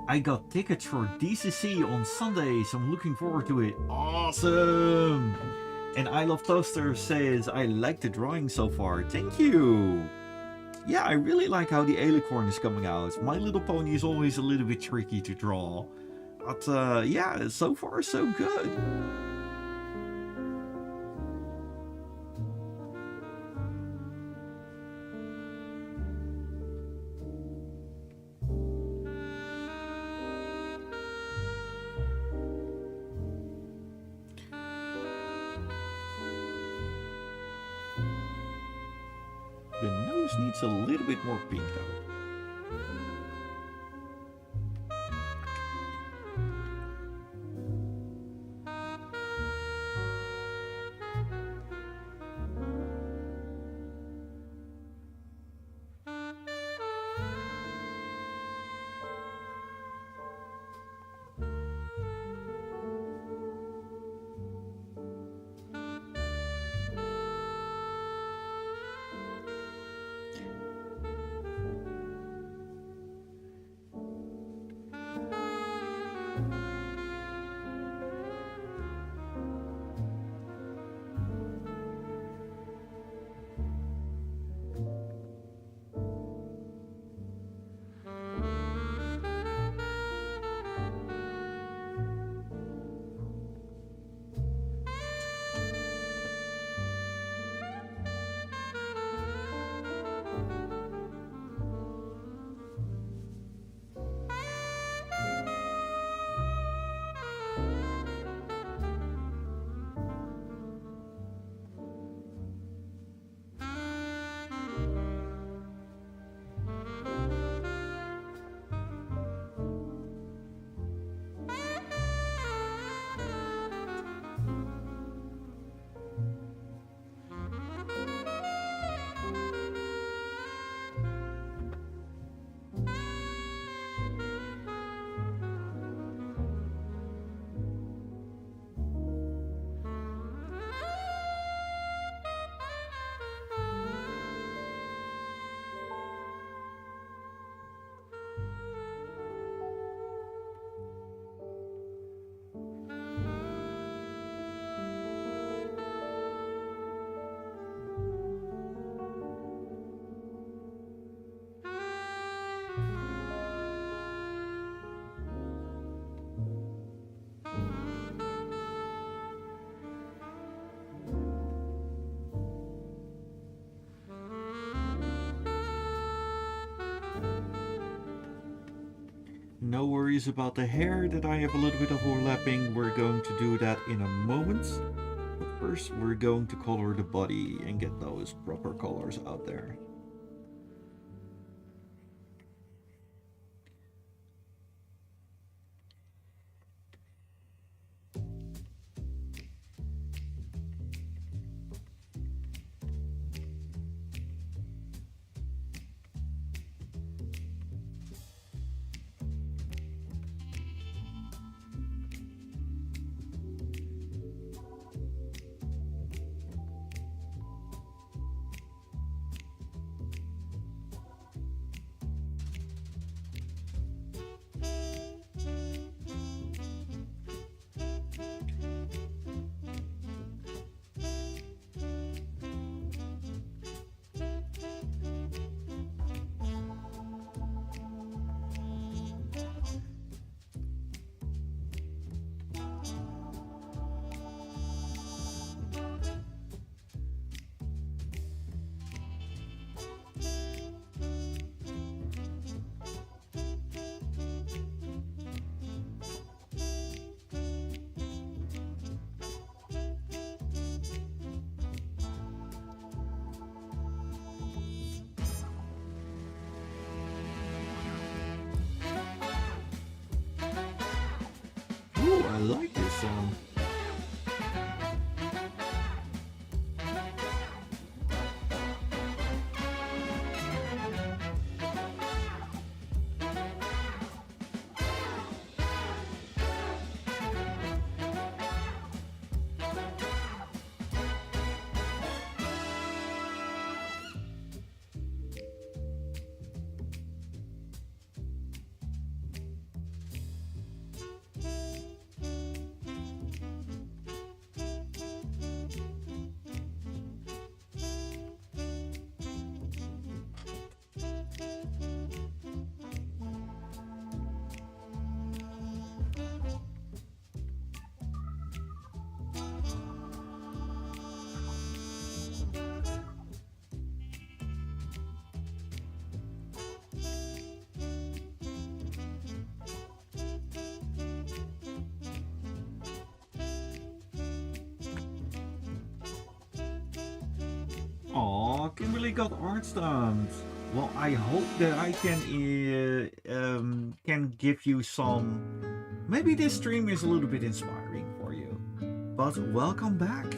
[SPEAKER 1] I got tickets for DCC on Sunday, so I'm looking forward to it. Awesome. And I Love Toaster says, I like the drawing so far. Thank you. Yeah, I really like how the alicorn is coming out. My Little Pony is always a little bit tricky to draw. But yeah, so far so good. The nose needs a little bit more pink though. No worries about the hair that I have a little bit of overlapping. We're going to do that in a moment. But first we're going to color the body and get those proper colors out there. Ooh, I like this sound. got Artjam. Well, I hope that I can give you some. Maybe this stream is a little bit inspiring for you. But welcome back.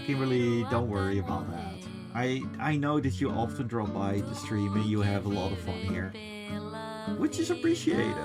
[SPEAKER 1] Kimberly, don't worry about that. I know that you often drop by the stream and you have a lot of fun here, which is appreciated.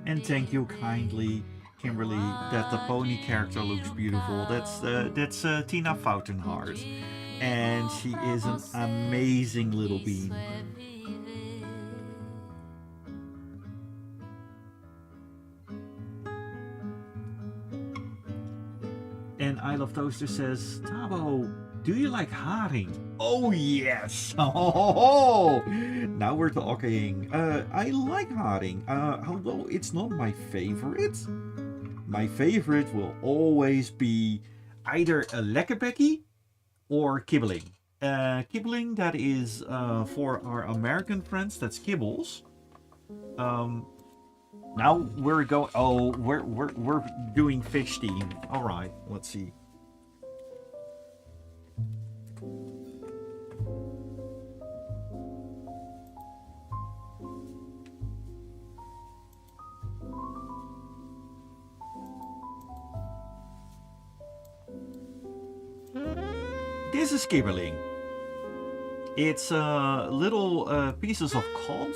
[SPEAKER 1] And thank you kindly, Kimberly, that the pony character looks beautiful. That's Tina Foutenhart, and she is an amazing little bean. And I Love Toaster says, Thabo, do you like haring? Oh yes! Oh, now we're talking. I like haring, although it's not my favorite. My favorite will always be either a lekkerbekkie or kibbeling. Kibbeling, that is for our American friends, that's kibbles. Now we're going. Oh, we're doing fish team. All right, let's see. This is kibbeling. It's little pieces of cod.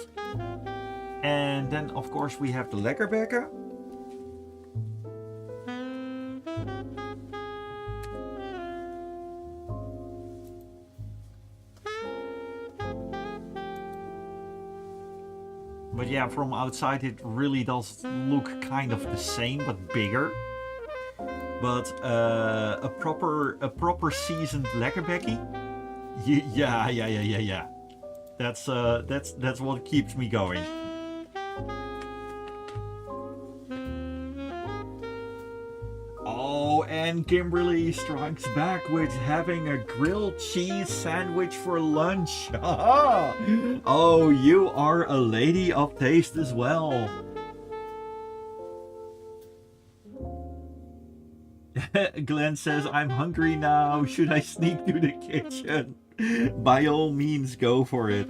[SPEAKER 1] And then, of course, we have the lekkerbekken. But yeah, from outside it really does look kind of the same, but bigger. But a proper seasoned lekkerbekkie. Yeah. That's what keeps me going. Oh, and Kimberly strikes back with having a grilled cheese sandwich for lunch. Oh, you are a lady of taste as well. Glenn says, I'm hungry now. Should I sneak to the kitchen? By all means, go for it.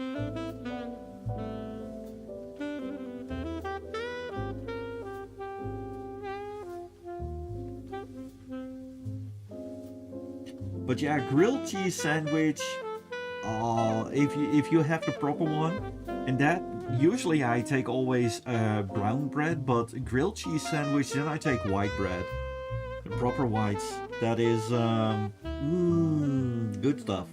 [SPEAKER 1] But yeah, grilled cheese sandwich. if you have the proper one, and that usually I take always brown bread, but grilled cheese sandwich then I take white bread, the proper whites. That is good stuff.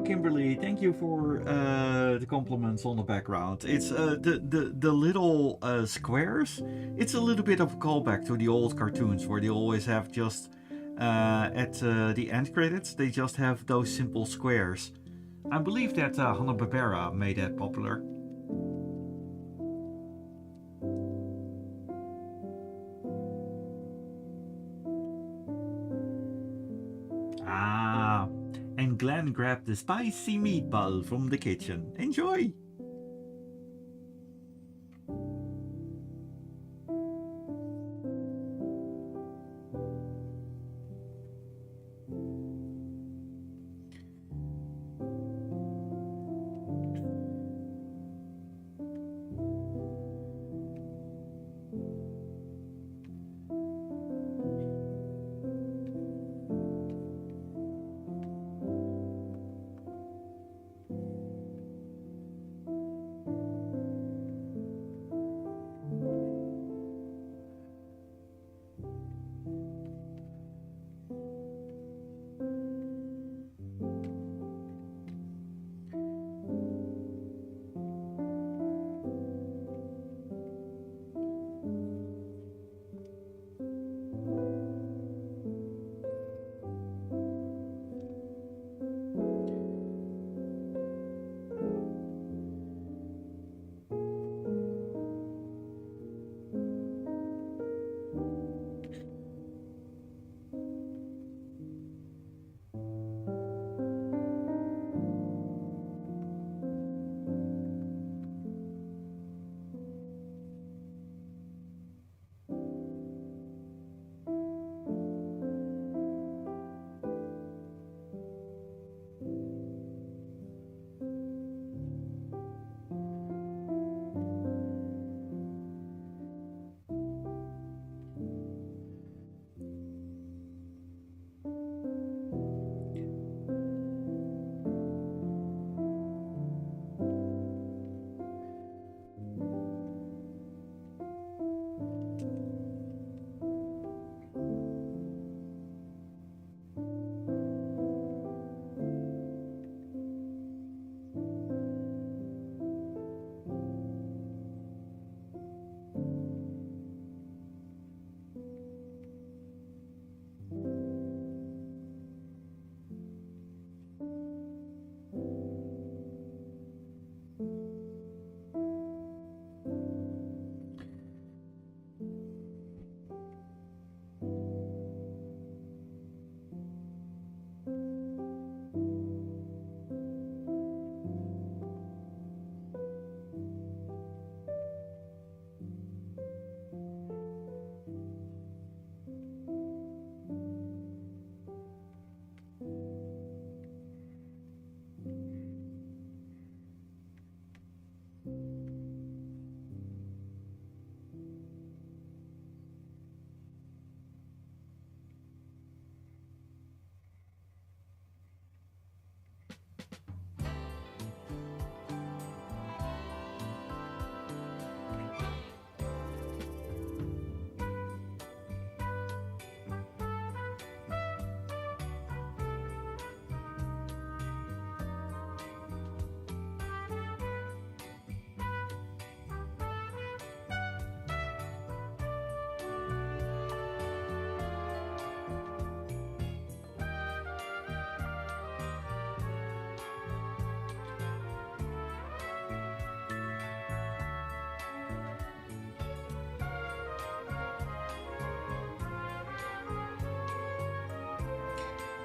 [SPEAKER 1] Kimberly, thank you for the compliments on the background. It's the little squares. It's a little bit of a callback to the old cartoons where they always have just at the end credits they just have those simple squares. I believe that Hanna-Barbera made that popular. Ah, and Glenn grabbed the spicy meatball from the kitchen. Enjoy!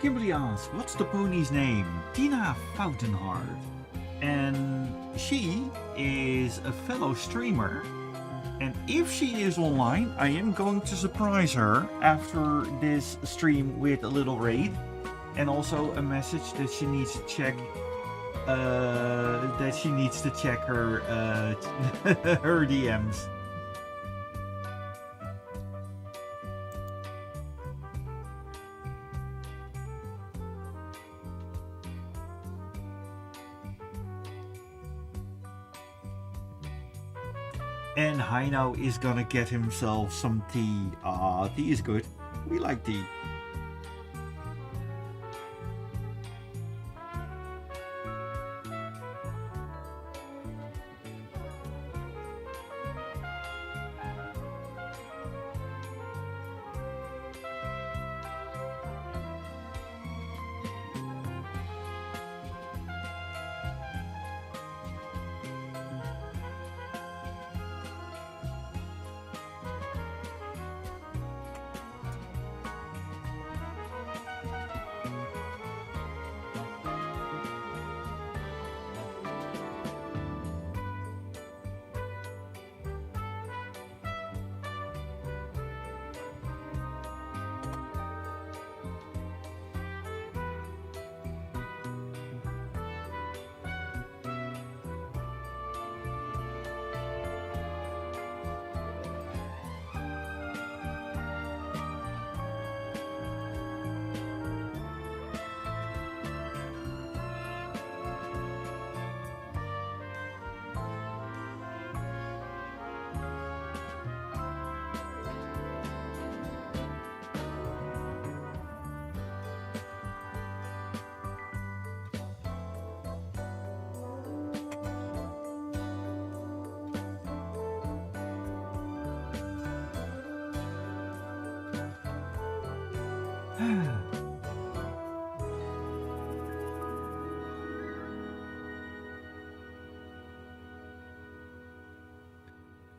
[SPEAKER 1] Kimberly asks, what's the pony's name? Tina Fountainheart. And she is a fellow streamer. And if she is online, I am going to surprise her after this stream with a little raid. And also a message that she needs to check her her DMs. And Heino is gonna get himself some tea. Ah, tea is good. We like tea.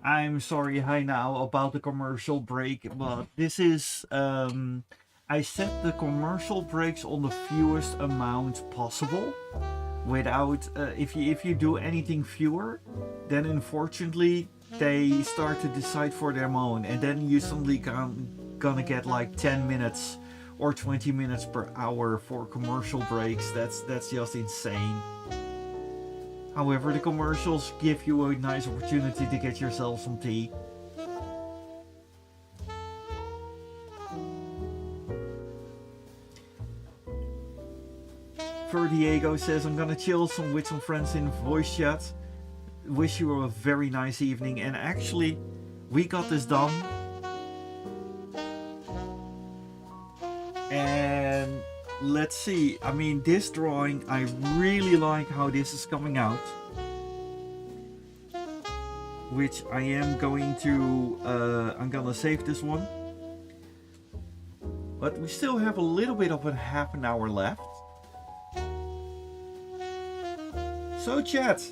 [SPEAKER 1] I'm sorry, hi now, about the commercial break, but this is I set the commercial breaks on the fewest amount possible. Without if you do anything fewer, then unfortunately they start to decide for their own, and then you suddenly gonna get like 10 minutes or 20 minutes per hour for commercial breaks. That's just insane. However, the commercials give you a nice opportunity to get yourself some tea. Fur Diego says, I'm gonna chill with some friends in voice chat. Wish you a very nice evening. And actually, we got this done. And let's see. I mean, this drawing, I really like how this is coming out. Which I am going to, I'm gonna save this one. But we still have a little bit of a half an hour left. So chat,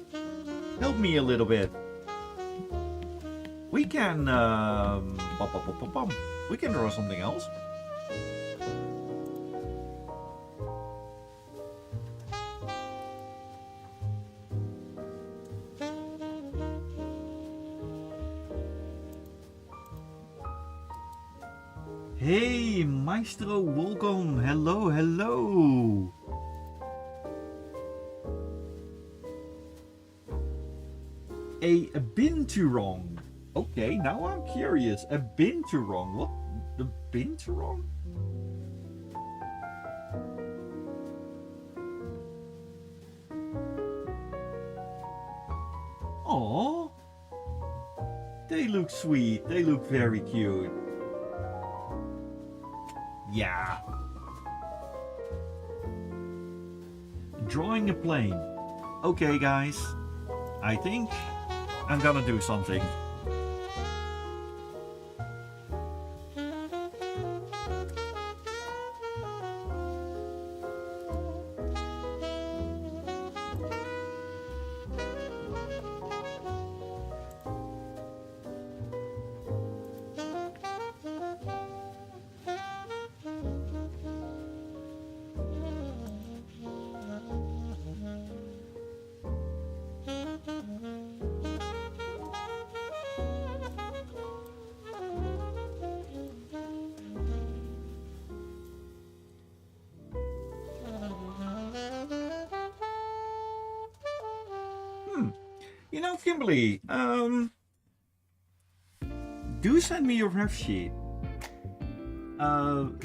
[SPEAKER 1] help me a little bit. We can, we can draw something else. Hey, Maestro Wolcom, hello, hello. A binturong. Okay, now I'm curious. A binturong. What? The binturong? Oh, they look sweet. They look very cute. Yeah. Drawing a plane. Okay, guys. I think I'm gonna do something. You know, Kimberly, do send me your ref sheet.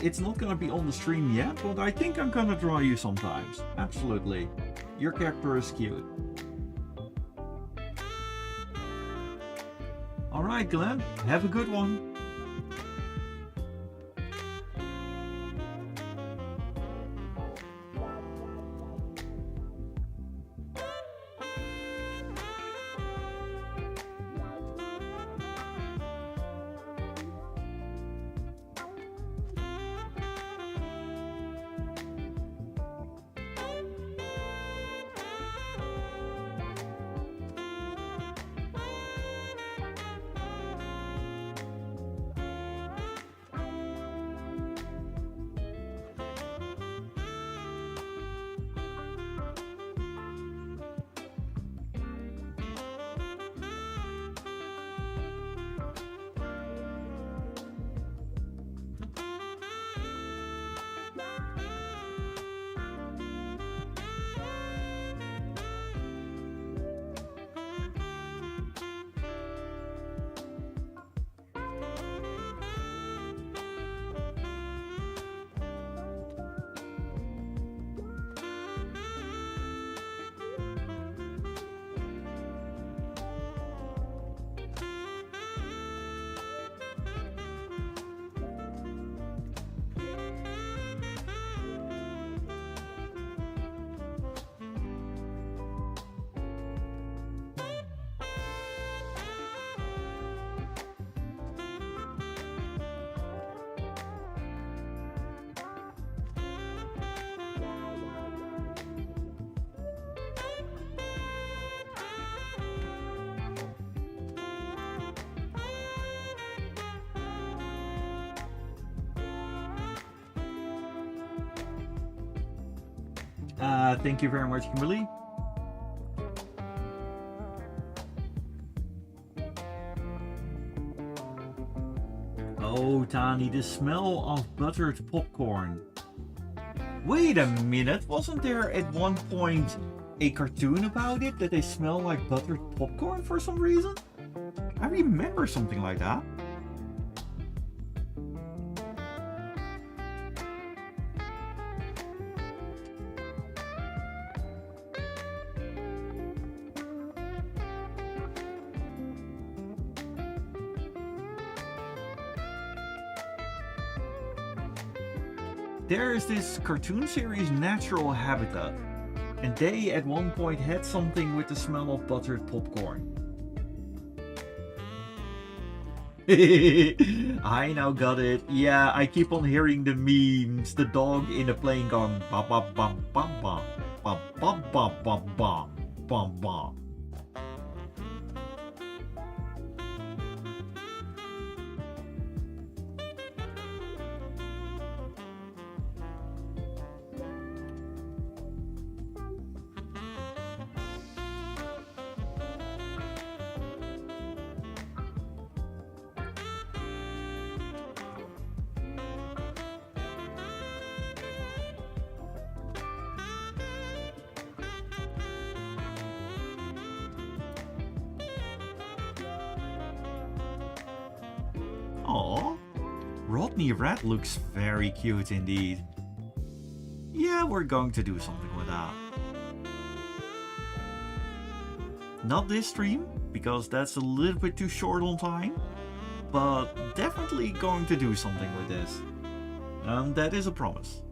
[SPEAKER 1] It's not gonna be on the stream yet, but I think I'm gonna draw you sometimes. Absolutely. Your character is cute. Alright, Glenn, have a good one. Thank you very much, Kimberly. Oh, Tani, the smell of buttered popcorn. Wait a minute, wasn't there at one point a cartoon about it that they smell like buttered popcorn for some reason? I remember something like that. There is this cartoon series Natural Habitat, and they at one point had something with the smell of buttered popcorn. I now got it. Yeah, I keep on hearing the memes. The dog in the plane going ba ba ba ba ba ba ba ba ba ba ba ba. Aww, Rodney Red looks very cute indeed. Yeah, we're going to do something with that. Not this stream, because that's a little bit too short on time, but definitely going to do something with this. And that is a promise.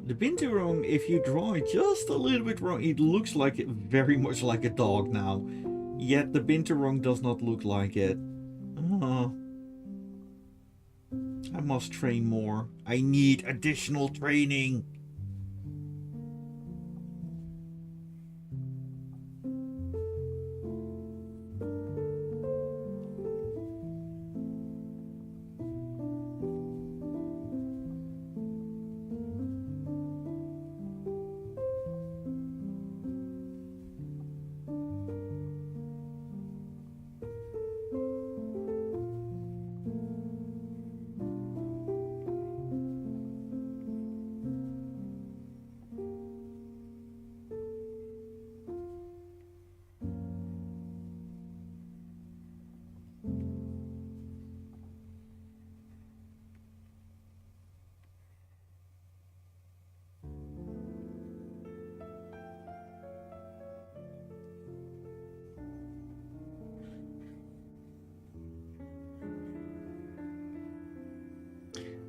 [SPEAKER 1] The binturong, if you draw it just a little bit wrong, it looks like very much like a dog now. Yet the binturong does not look like it. I must train more. I need additional training.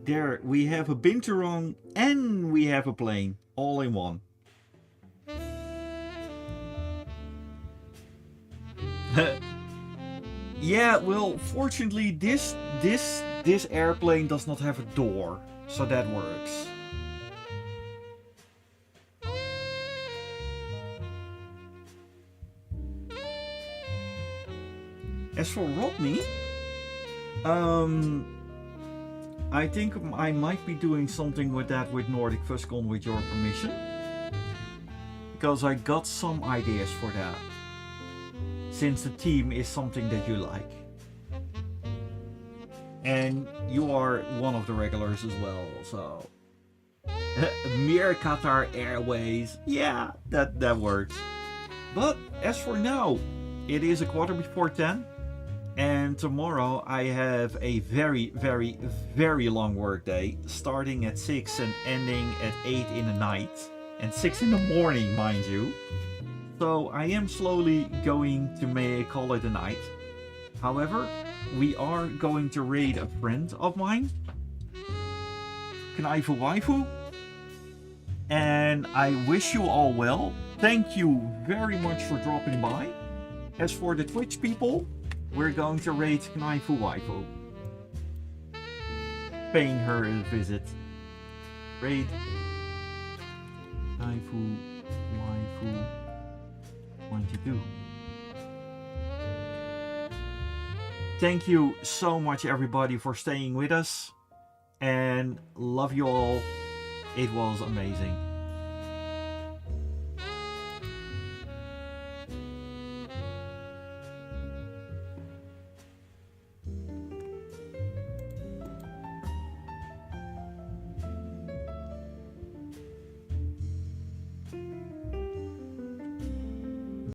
[SPEAKER 1] There, we have a binturong and we have a plane. All in one. Yeah, well, fortunately this airplane does not have a door, so that works. As for Rodney, I think I might be doing something with that with Nordic Fuscon with your permission. Because I got some ideas for that. Since the theme is something that you like. And you are one of the regulars as well, so... Meerkat Airways, yeah, that works. But as for now, it is 10:15. And tomorrow I have a very, very, very long work day, starting at 6 and ending at 8 in the night. And 6 in the morning, mind you. So I am slowly going to call it a night. However, we are going to raid a friend of mine, Knaifu Waifu. And I wish you all well. Thank you very much for dropping by. As for the Twitch people, we're going to raid Knaifu Waifu. Paying her a visit. Raid Knaifu Waifu 22. Thank you so much everybody for staying with us. And love you all. It was amazing.